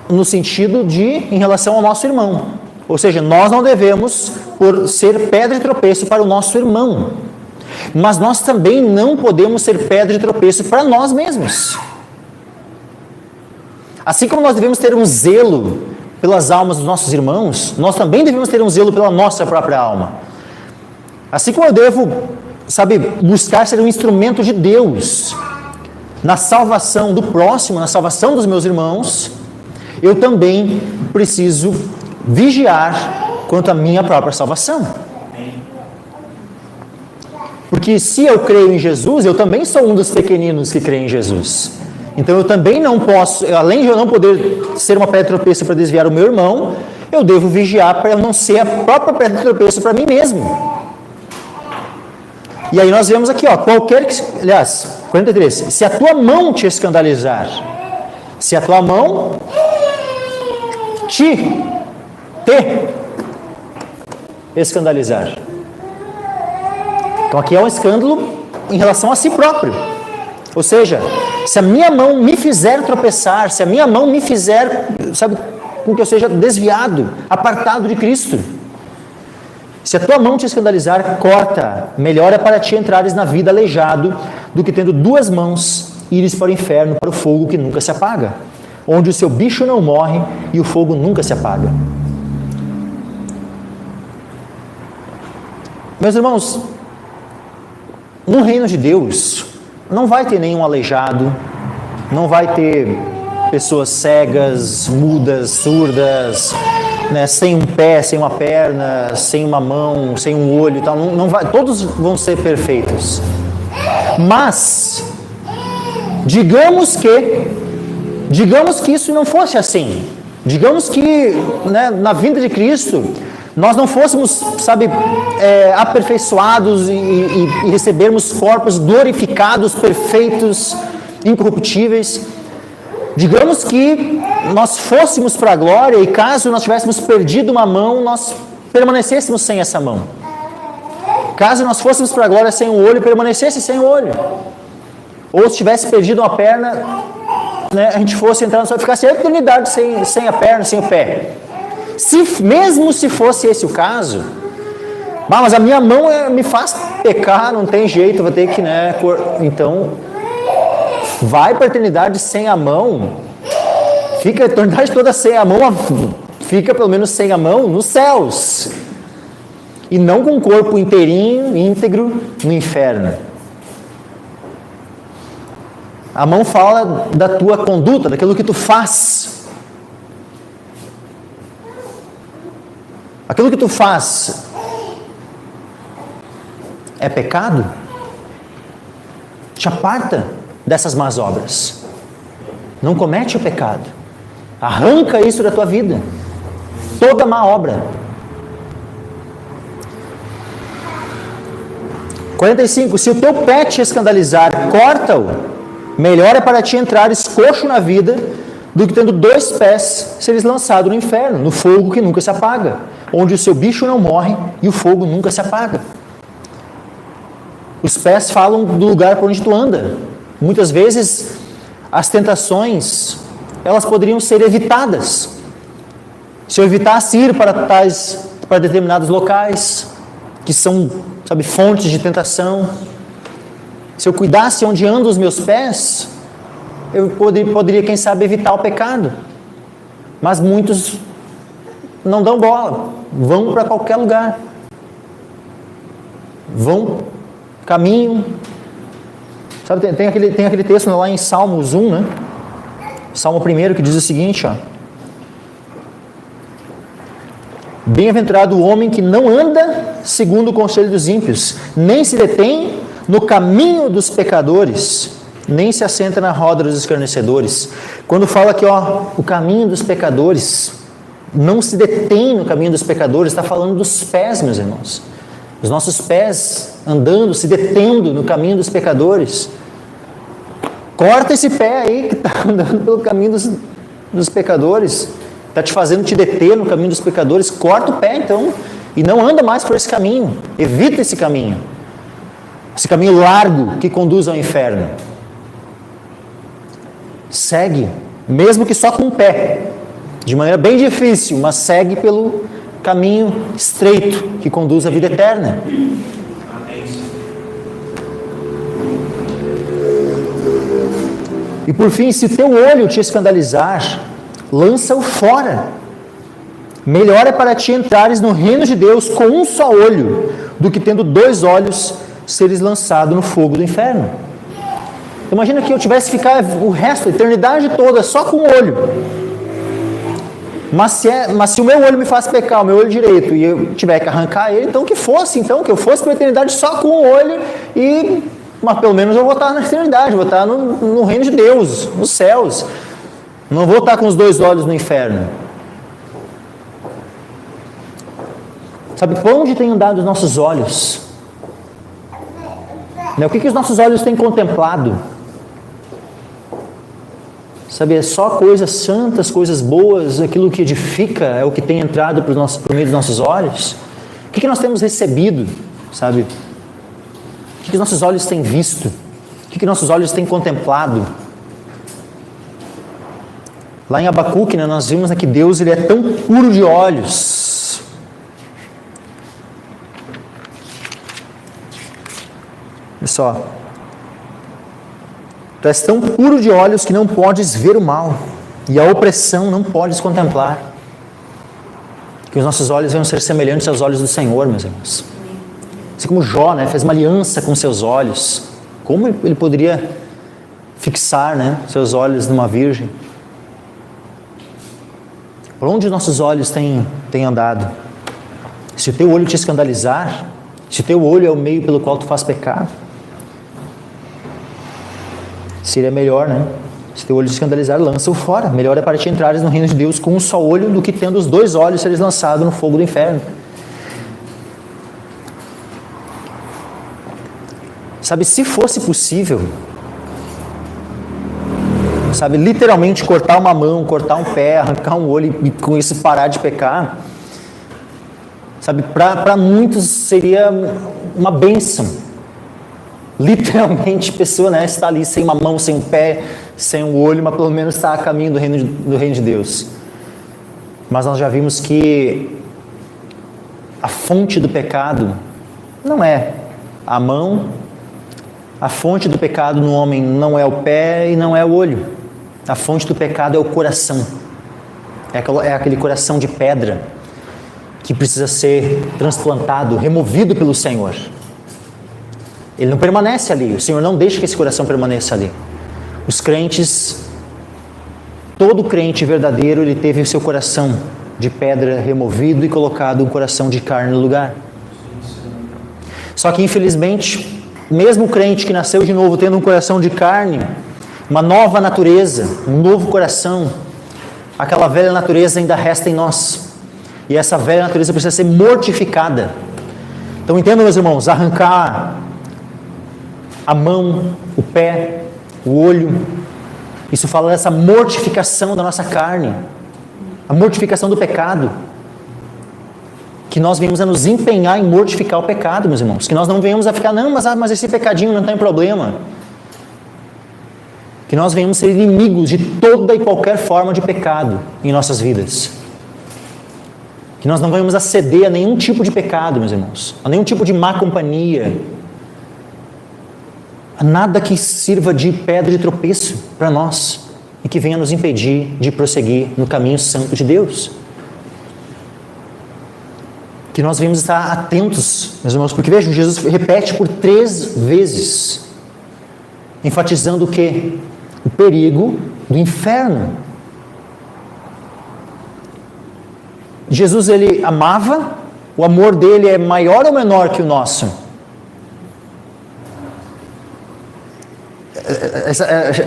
no sentido em relação ao nosso irmão. Ou seja, nós não devemos por ser pedra de tropeço para o nosso irmão. Mas nós também não podemos ser pedra de tropeço para nós mesmos. Assim como nós devemos ter um zelo pelas almas dos nossos irmãos, nós também devemos ter um zelo pela nossa própria alma. Assim como eu devo, buscar ser um instrumento de Deus na salvação do próximo, na salvação dos meus irmãos, eu também preciso vigiar quanto à minha própria salvação. Porque se eu creio em Jesus, eu também sou um dos pequeninos que creem em Jesus. Então eu também não posso, além de eu não poder ser uma pedra de tropeço para desviar o meu irmão, eu devo vigiar para eu não ser a própria pedra de tropeço para mim mesmo. E aí nós vemos aqui, aliás, 43, se a tua mão te escandalizar, se a tua mão te escandalizar. Então aqui é um escândalo em relação a si próprio. Ou seja, se a minha mão me fizer tropeçar, se a minha mão me fizer, com que eu seja desviado, apartado de Cristo. Se a tua mão te escandalizar, corta. Melhor é para ti entrares na vida aleijado do que tendo duas mãos ires para o inferno, para o fogo que nunca se apaga, onde o seu bicho não morre e o fogo nunca se apaga. Meus irmãos, no reino de Deus, não vai ter nenhum aleijado, não vai ter pessoas cegas, mudas, surdas, sem um pé, sem uma perna, sem uma mão, sem um olho e tal. Não vai, todos vão ser perfeitos. Mas, digamos que isso não fosse assim. Digamos que, na vinda de Cristo, nós não fôssemos, aperfeiçoados e recebermos corpos glorificados, perfeitos, incorruptíveis. Digamos que nós fôssemos para a glória e caso nós tivéssemos perdido uma mão, nós permanecêssemos sem essa mão. Caso nós fôssemos para a glória sem o olho, permanecesse sem o olho. Ou se tivesse perdido uma perna, a gente fosse entrar no céu e ficasse a eternidade sem a perna, sem o pé. Mesmo se fosse esse o caso, mas a minha mão me faz pecar, não tem jeito, vou ter que, então, vai para a eternidade sem a mão, fica a eternidade toda sem a mão, fica pelo menos sem a mão nos céus, e não com o corpo inteirinho, íntegro, no inferno. A mão fala da tua conduta, daquilo que tu faz. Aquilo que tu faz é pecado? Te aparta dessas más obras. Não comete o pecado. Arranca isso da tua vida. Toda má obra. 45. Se o teu pé te escandalizar, corta-o. Melhor é para ti entrares coxo na vida do que tendo dois pés seres lançado no inferno, no fogo que nunca se apaga, onde o seu bicho não morre e o fogo nunca se apaga. Os pés falam do lugar por onde tu anda. Muitas vezes as tentações, elas poderiam ser evitadas se eu evitasse ir para determinados locais, que são, fontes de tentação, se eu cuidasse onde andam os meus pés, eu poderia, quem sabe, evitar o pecado. Mas muitos não dão bola, vão para qualquer lugar. Vão, caminham. Tem aquele texto lá em Salmos 1, né? Salmo 1 que diz o seguinte, ó. Bem-aventurado o homem que não anda segundo o conselho dos ímpios, nem se detém no caminho dos pecadores, nem se assenta na roda dos escarnecedores. Quando fala aqui, o caminho dos pecadores, não se detém no caminho dos pecadores, está falando dos pés, meus irmãos. Os nossos pés andando, se detendo no caminho dos pecadores. Corta esse pé aí que está andando pelo caminho dos pecadores. Está te fazendo te deter no caminho dos pecadores. Corta o pé então. E não anda mais por esse caminho. Evita esse caminho. Esse caminho largo que conduz ao inferno. Segue, mesmo que só com o pé. De maneira bem difícil, mas segue pelo caminho estreito que conduz à vida eterna. E por fim, se teu olho te escandalizar, lança-o fora. Melhor é para ti entrares no reino de Deus com um só olho, do que tendo 2 olhos, seres lançado no fogo do inferno. Imagina que eu tivesse que ficar o resto, a eternidade toda, só com um olho. Mas se o meu olho me faz pecar, o meu olho direito, e eu tiver que arrancar ele, então que eu fosse para a eternidade só com um olho, mas pelo menos eu vou estar na eternidade, vou estar no reino de Deus, nos céus. Não vou estar com os 2 olhos no inferno. Sabe, por onde têm andado os nossos olhos? O que os nossos olhos têm contemplado? Sabe, é só coisas santas, coisas boas, aquilo que edifica é o que tem entrado por meio dos nossos olhos? O que nós temos recebido, sabe? O que os nossos olhos têm visto? O que nossos olhos têm contemplado? Lá em Abacuque, né, nós vimos que Deus ele é tão puro de olhos. Olha só. Tu és tão puro de olhos que não podes ver o mal, e a opressão não podes contemplar. Que os nossos olhos venham ser semelhantes aos olhos do Senhor, meus irmãos. Assim como Jó, né, fez uma aliança com seus olhos. Como ele poderia fixar, né, seus olhos numa virgem? Por onde nossos olhos têm andado? Se o teu olho te escandalizar, se o teu olho é o meio pelo qual tu faz pecar, seria melhor, né? Se teu olho te escandalizar, lança-o fora. Melhor é para ti entrares no reino de Deus com um só olho, do que tendo os 2 olhos seres lançado no fogo do inferno. Sabe, se fosse possível, sabe, literalmente cortar uma mão, cortar um pé, arrancar um olho e com isso parar de pecar, sabe, para muitos seria uma bênção. Literalmente, a pessoa, né, está ali sem uma mão, sem um pé, sem um olho, mas pelo menos está a caminho do reino de Deus. Mas nós já vimos que a fonte do pecado não é a mão, a fonte do pecado no homem não é o pé e não é o olho. A fonte do pecado é o coração. É aquele coração de pedra que precisa ser transplantado, removido pelo Senhor. Ele não permanece ali, o Senhor não deixa que esse coração permaneça ali. Os crentes, todo crente verdadeiro, ele teve o seu coração de pedra removido e colocado um coração de carne no lugar. Só que infelizmente, mesmo o crente que nasceu de novo tendo um coração de carne, uma nova natureza, um novo coração, aquela velha natureza ainda resta em nós. E essa velha natureza precisa ser mortificada. Então entendam, meus irmãos, arrancar a mão, o pé, o olho, isso fala dessa mortificação da nossa carne, a mortificação do pecado, que nós venhamos a nos empenhar em mortificar o pecado, meus irmãos, que nós não venhamos a ficar, mas esse pecadinho não tem problema, que nós venhamos ser inimigos de toda e qualquer forma de pecado em nossas vidas. Que nós não venhamos a ceder a nenhum tipo de pecado, meus irmãos, a nenhum tipo de má companhia, a nada que sirva de pedra de tropeço para nós e que venha nos impedir de prosseguir no caminho santo de Deus. Que nós devemos estar atentos, meus irmãos, porque vejam, Jesus repete por 3 vezes, enfatizando o quê? O perigo do inferno. Jesus, ele amava, o amor dele é maior ou menor que o nosso?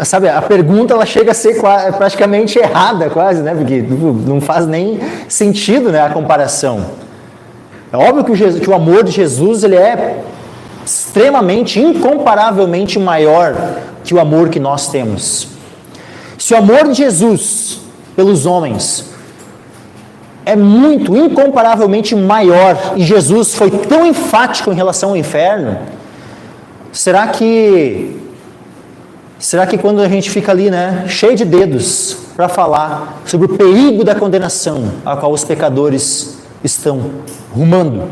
Sabe, a pergunta ela chega a ser praticamente errada, quase, né? Porque não faz nem sentido, né, a comparação. É óbvio que o amor de Jesus ele é extremamente, incomparavelmente maior que o amor que nós temos. Se o amor de Jesus pelos homens é muito, incomparavelmente maior, e Jesus foi tão enfático em relação ao inferno, será que quando a gente fica ali, né, cheio de dedos para falar sobre o perigo da condenação a qual os pecadores estão rumando,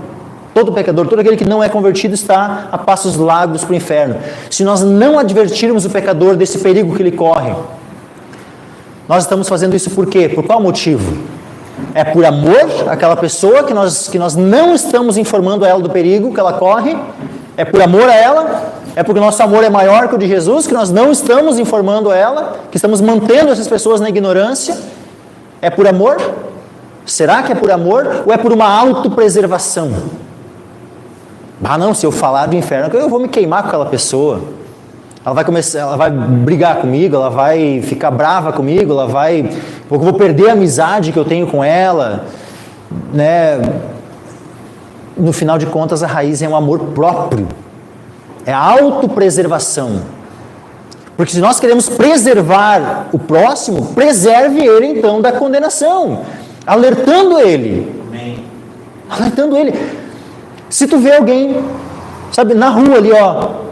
todo pecador, todo aquele que não é convertido está a passos largos para o inferno, se nós não advertirmos o pecador desse perigo que ele corre, nós estamos fazendo isso por quê? Por qual motivo? É por amor àquela pessoa que nós não estamos informando a ela do perigo que ela corre? É por amor a ela? É porque o nosso amor é maior que o de Jesus, que nós não estamos informando a ela, que estamos mantendo essas pessoas na ignorância? É por amor? Será que é por amor ou é por uma autopreservação? Ah não, se eu falar do inferno, eu vou me queimar com aquela pessoa. Ela vai brigar comigo, ela vai ficar brava comigo, eu vou perder a amizade que eu tenho com ela, né? No final de contas, a raiz é um amor próprio, é a autopreservação. Porque se nós queremos preservar o próximo, preserve ele então da condenação, alertando ele. Amém. Alertando ele. Se tu vê alguém, sabe, na rua ali, ó,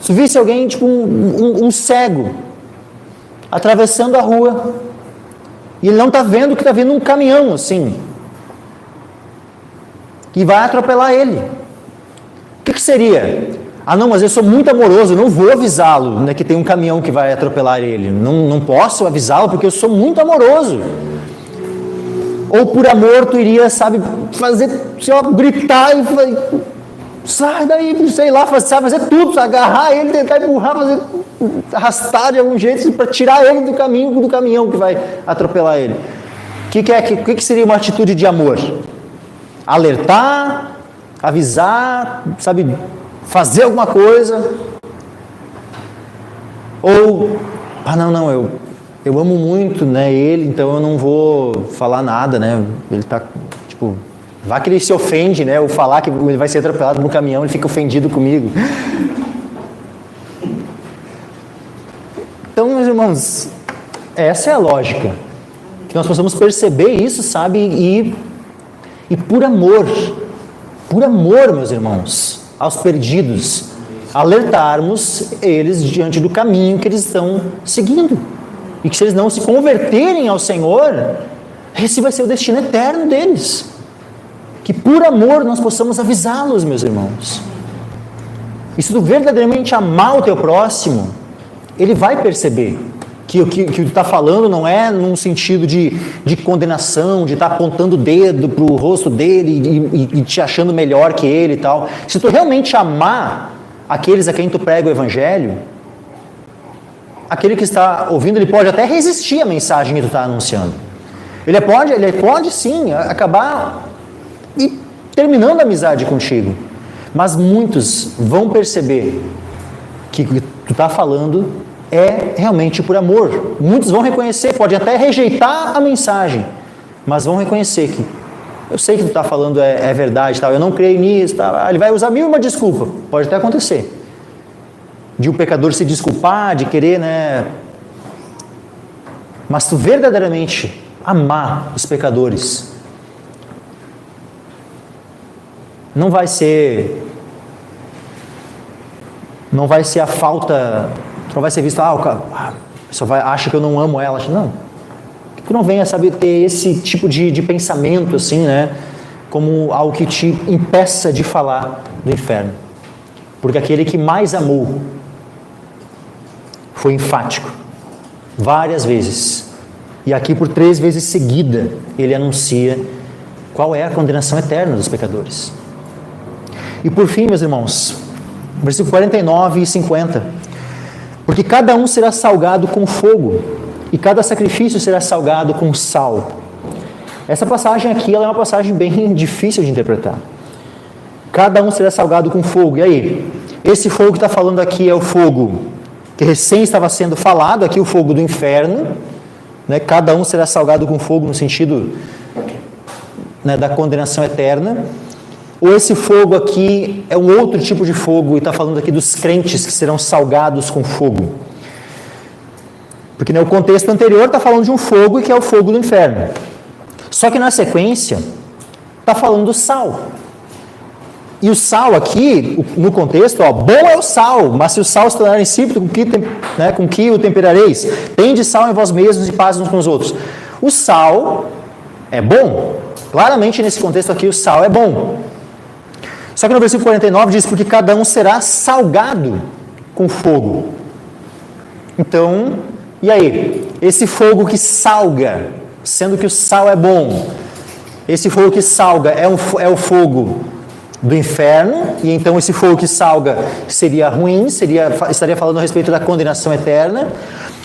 se tu visse alguém, tipo um cego, atravessando a rua, e ele não está vendo que está vindo um caminhão, assim, que vai atropelar ele. O que seria? Ah não, mas eu sou muito amoroso, eu não vou avisá-lo, né, que tem um caminhão que vai atropelar ele. Não posso avisá-lo porque eu sou muito amoroso. Ou por amor tu iria, sabe, fazer, sei lá, gritar e sai daí, sei lá, fazer tudo, agarrar ele, tentar empurrar, arrastar de algum jeito para tirar ele do caminhão que vai atropelar ele. O que seria uma atitude de amor? Alertar, avisar, sabe, fazer alguma coisa? Ou, eu amo muito, né, ele, então eu não vou falar nada, né, ele tá, tipo, vai que ele se ofende, né, ou falar que ele vai ser atropelado no caminhão, ele fica ofendido comigo. Então, meus irmãos, essa é a lógica, que nós possamos perceber isso, sabe, e por amor, meus irmãos, aos perdidos, alertarmos eles diante do caminho que eles estão seguindo, e que se eles não se converterem ao Senhor, esse vai ser o destino eterno deles. Que por amor nós possamos avisá-los, meus irmãos. E se tu verdadeiramente amar o teu próximo, ele vai perceber que o que tu está falando não é num sentido de condenação, de estar apontando o dedo para o rosto dele e te achando melhor que ele e tal. Se tu realmente amar aqueles a quem tu prega o Evangelho, aquele que está ouvindo, ele pode até resistir à mensagem que tu está anunciando. Ele pode sim acabar e terminando a amizade contigo, mas muitos vão perceber que o que tu está falando é realmente por amor. Muitos vão reconhecer, pode até rejeitar a mensagem, mas vão reconhecer que eu sei que tu está falando é verdade, tal, eu não creio nisso, tal. Ele vai usar 1001 desculpa, pode até acontecer, de um pecador se desculpar, de querer, né, mas tu verdadeiramente amar os pecadores, não vai ser a falta, não vai ser visto, a pessoa acha que eu não amo ela, não, que tu não venha, saber ter esse tipo de pensamento, assim, né, como algo que te impeça de falar do inferno. Porque aquele que mais amou foi enfático, várias vezes. E aqui por 3 vezes seguida, ele anuncia qual é a condenação eterna dos pecadores. E por fim, meus irmãos, versículo 49 e 50. Porque cada um será salgado com fogo, e cada sacrifício será salgado com sal. Essa passagem aqui ela é uma passagem bem difícil de interpretar. Cada um será salgado com fogo. E aí? Esse fogo que está falando aqui é o fogo que recém estava sendo falado, aqui o fogo do inferno. Né? Cada um será salgado com fogo no sentido, né, da condenação eterna. Ou esse fogo aqui é um outro tipo de fogo, e está falando aqui dos crentes que serão salgados com fogo. Porque, né, o contexto anterior está falando de um fogo que é o fogo do inferno. Só que na sequência está falando do sal. E o sal aqui, no contexto, bom é o sal, mas se o sal se tornar insípido, com que o temperareis? Tende sal em vós mesmos e paz uns com os outros. O sal é bom. Claramente nesse contexto aqui o sal é bom. Só que no versículo 49 diz, porque cada um será salgado com fogo. Então, e aí? Esse fogo que salga, sendo que o sal é bom, esse fogo que salga é o fogo do inferno, e então esse fogo que salga seria ruim, estaria falando a respeito da condenação eterna,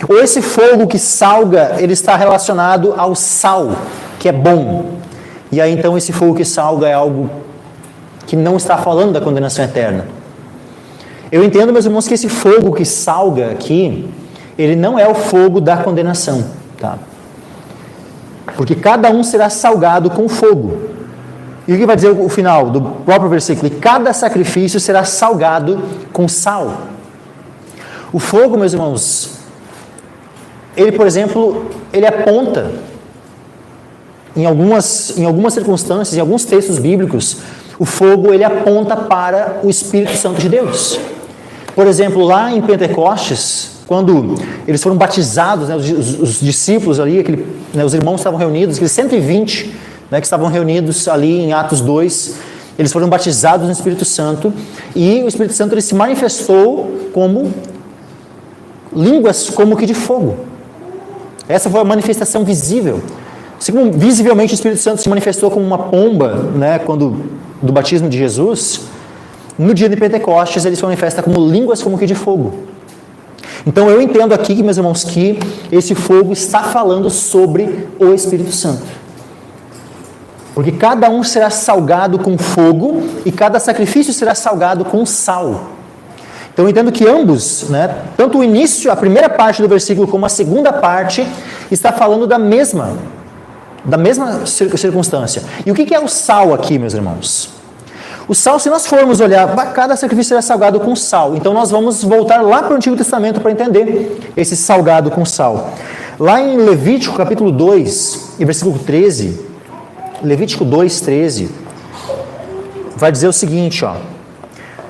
ou esse fogo que salga, ele está relacionado ao sal, que é bom, e aí então esse fogo que salga é algo que não está falando da condenação eterna. Eu entendo, meus irmãos, que esse fogo que salga aqui, ele não é o fogo da condenação, tá? Porque cada um será salgado com fogo. E o que vai dizer o final do próprio versículo? E cada sacrifício será salgado com sal. O fogo, meus irmãos, ele, por exemplo, ele aponta, em algumas circunstâncias, em alguns textos bíblicos, o fogo ele aponta para o Espírito Santo de Deus. Por exemplo, lá em Pentecostes, quando eles foram batizados, né, os discípulos ali, os irmãos estavam reunidos, aqueles 120, né, que estavam reunidos ali em Atos 2, eles foram batizados no Espírito Santo, e o Espírito Santo ele se manifestou como línguas como que de fogo. Essa foi a manifestação visível. Assim como visivelmente o Espírito Santo se manifestou como uma pomba, né, do batismo de Jesus, no dia de Pentecostes ele se manifesta como línguas como que de fogo. Então eu entendo aqui, meus irmãos, que esse fogo está falando sobre o Espírito Santo. Porque cada um será salgado com fogo e cada sacrifício será salgado com sal. Então eu entendo que ambos, né, tanto o início, a primeira parte do versículo, como a segunda parte, está falando da mesma circunstância. E o que é o sal aqui, meus irmãos? O sal, se nós formos olhar, cada sacrifício será salgado com sal. Então nós vamos voltar lá para o Antigo Testamento para entender esse salgado com sal. Lá em Levítico capítulo 2, e versículo 13, Levítico 2, 13, vai dizer o seguinte,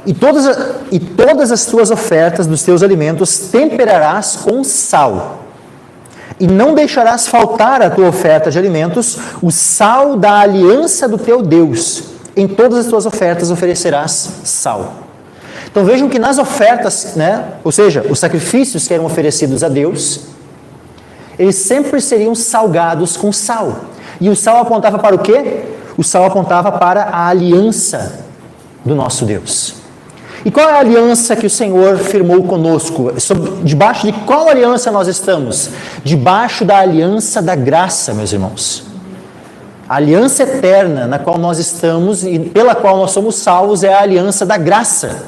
E todas as tuas ofertas dos teus alimentos temperarás com sal, e não deixarás faltar a tua oferta de alimentos o sal da aliança do teu Deus. Em todas as tuas ofertas oferecerás sal. Então vejam que nas ofertas, né, ou seja, os sacrifícios que eram oferecidos a Deus, eles sempre seriam salgados com sal. E o sal apontava para o quê? O sal apontava para a aliança do nosso Deus. E qual é a aliança que o Senhor firmou conosco? Debaixo de qual aliança nós estamos? Debaixo da aliança da graça, meus irmãos. A aliança eterna na qual nós estamos e pela qual nós somos salvos é a aliança da graça.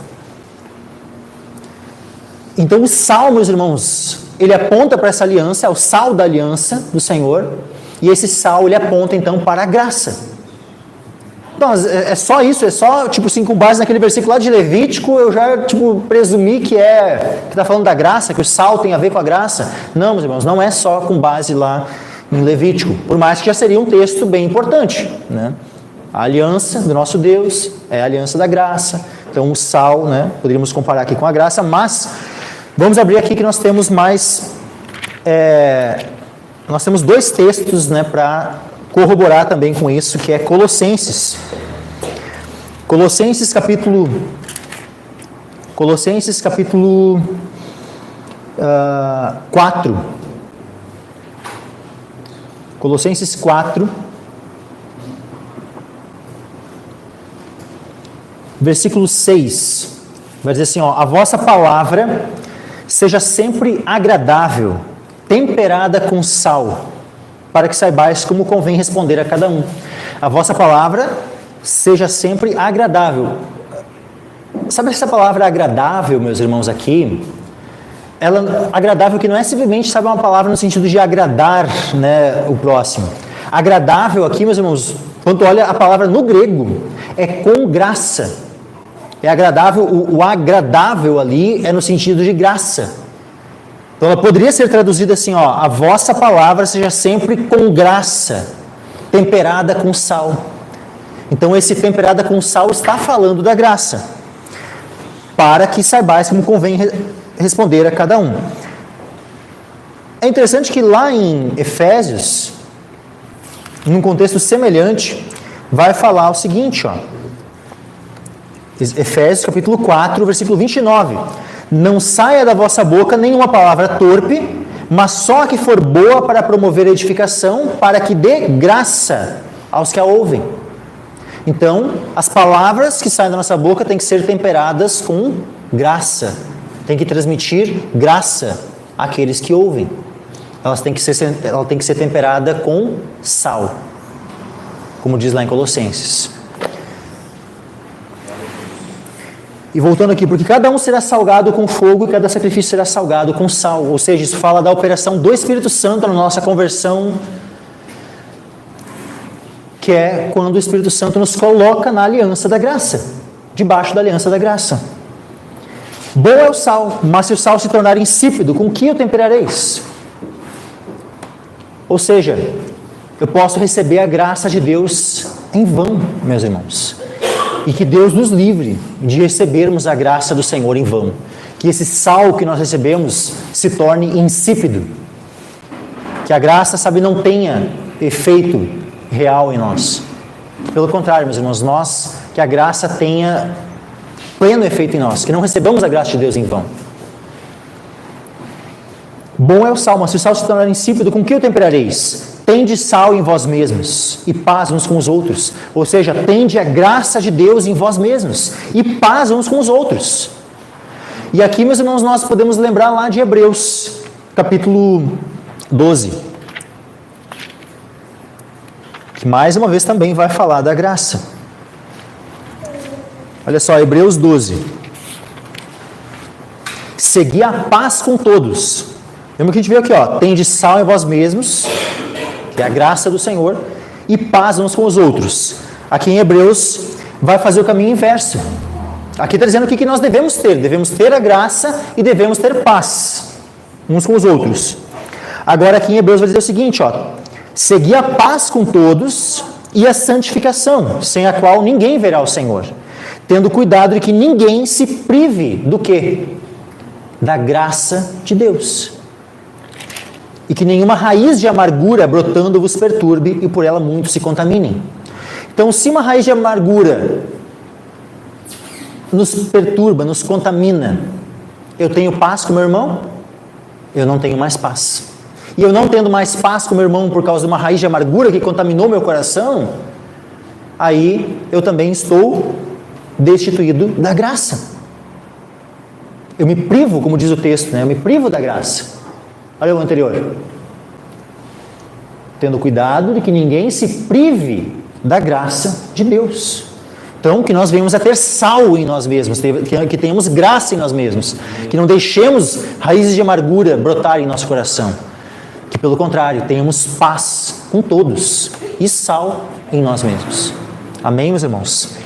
Então o sal, meus irmãos, ele aponta para essa aliança, é o sal da aliança do Senhor, e esse sal ele aponta então para a graça. Então, é só isso, é só, tipo assim, com base naquele versículo lá de Levítico, eu já, presumi que está falando da graça, que o sal tem a ver com a graça. Não, meus irmãos, não é só com base lá em Levítico, por mais que já seria um texto bem importante, né? A aliança do nosso Deus é a aliança da graça, então o sal, né, poderíamos comparar aqui com a graça, mas vamos abrir aqui que nós temos mais, nós temos 2 textos, né, para corroborar também com isso, que é Colossenses. Colossenses capítulo 4. Colossenses 4, versículo 6. Vai dizer assim, ó, a vossa palavra seja sempre agradável, temperada com sal, para que saibais como convém responder a cada um. A vossa palavra seja sempre agradável. Sabe essa palavra agradável, meus irmãos, aqui? Ela, agradável que não é simplesmente, sabe, uma palavra no sentido de agradar, né, o próximo. Agradável aqui, meus irmãos, quando olha a palavra no grego, é com graça. É agradável, o agradável ali é no sentido de graça. Então ela poderia ser traduzida assim, ó, a vossa palavra seja sempre com graça, temperada com sal. Então esse temperada com sal está falando da graça, para que saibais como convém responder a cada um. É interessante que lá em Efésios, num contexto semelhante, vai falar o seguinte, ó, Efésios capítulo 4, versículo 29. Não saia da vossa boca nenhuma palavra torpe, mas só a que for boa para promover a edificação, para que dê graça aos que a ouvem. Então, as palavras que saem da nossa boca têm que ser temperadas com graça. Tem que transmitir graça àqueles que ouvem. Ela tem que ser temperada com sal, como diz lá em Colossenses. E voltando aqui, porque cada um será salgado com fogo e cada sacrifício será salgado com sal. Ou seja, isso fala da operação do Espírito Santo na nossa conversão, que é quando o Espírito Santo nos coloca na aliança da graça, debaixo da aliança da graça. Bom é o sal, mas se o sal se tornar insípido, com que o temperareis? Ou seja, eu posso receber a graça de Deus em vão, meus irmãos. E que Deus nos livre de recebermos a graça do Senhor em vão. Que esse sal que nós recebemos se torne insípido. Que a graça, sabe, não tenha efeito real em nós. Pelo contrário, meus irmãos, que a graça tenha pleno efeito em nós. Que não recebamos a graça de Deus em vão. Bom é o sal, mas se o sal se tornar insípido, com que o temperareis? Tende sal em vós mesmos e paz uns com os outros. Ou seja, tende a graça de Deus em vós mesmos e paz uns com os outros. E aqui, meus irmãos, nós podemos lembrar lá de Hebreus, capítulo 12. Que mais uma vez também vai falar da graça. Olha só, Hebreus 12. Segui a paz com todos. Lembra que a gente viu aqui, ó, tende sal em vós mesmos, que é a graça do Senhor, e paz uns com os outros. Aqui em Hebreus vai fazer o caminho inverso. Aqui está dizendo o que nós devemos ter. Devemos ter a graça e devemos ter paz uns com os outros. Agora aqui em Hebreus vai dizer o seguinte, ó, segui a paz com todos e a santificação, sem a qual ninguém verá o Senhor, tendo cuidado de que ninguém se prive do quê? Da graça de Deus. E que nenhuma raiz de amargura brotando vos perturbe e por ela muitos se contaminem. Então, se uma raiz de amargura nos perturba, nos contamina, eu tenho paz com meu irmão? Eu não tenho mais paz. E eu não tendo mais paz com meu irmão por causa de uma raiz de amargura que contaminou meu coração, aí eu também estou destituído da graça. Eu me privo, como diz o texto, né? Eu me privo da graça. Olha o anterior. Tendo cuidado de que ninguém se prive da graça de Deus. Então, que nós venhamos a ter sal em nós mesmos, que tenhamos graça em nós mesmos, que não deixemos raízes de amargura brotar em nosso coração. Que, pelo contrário, tenhamos paz com todos e sal em nós mesmos. Amém, meus irmãos?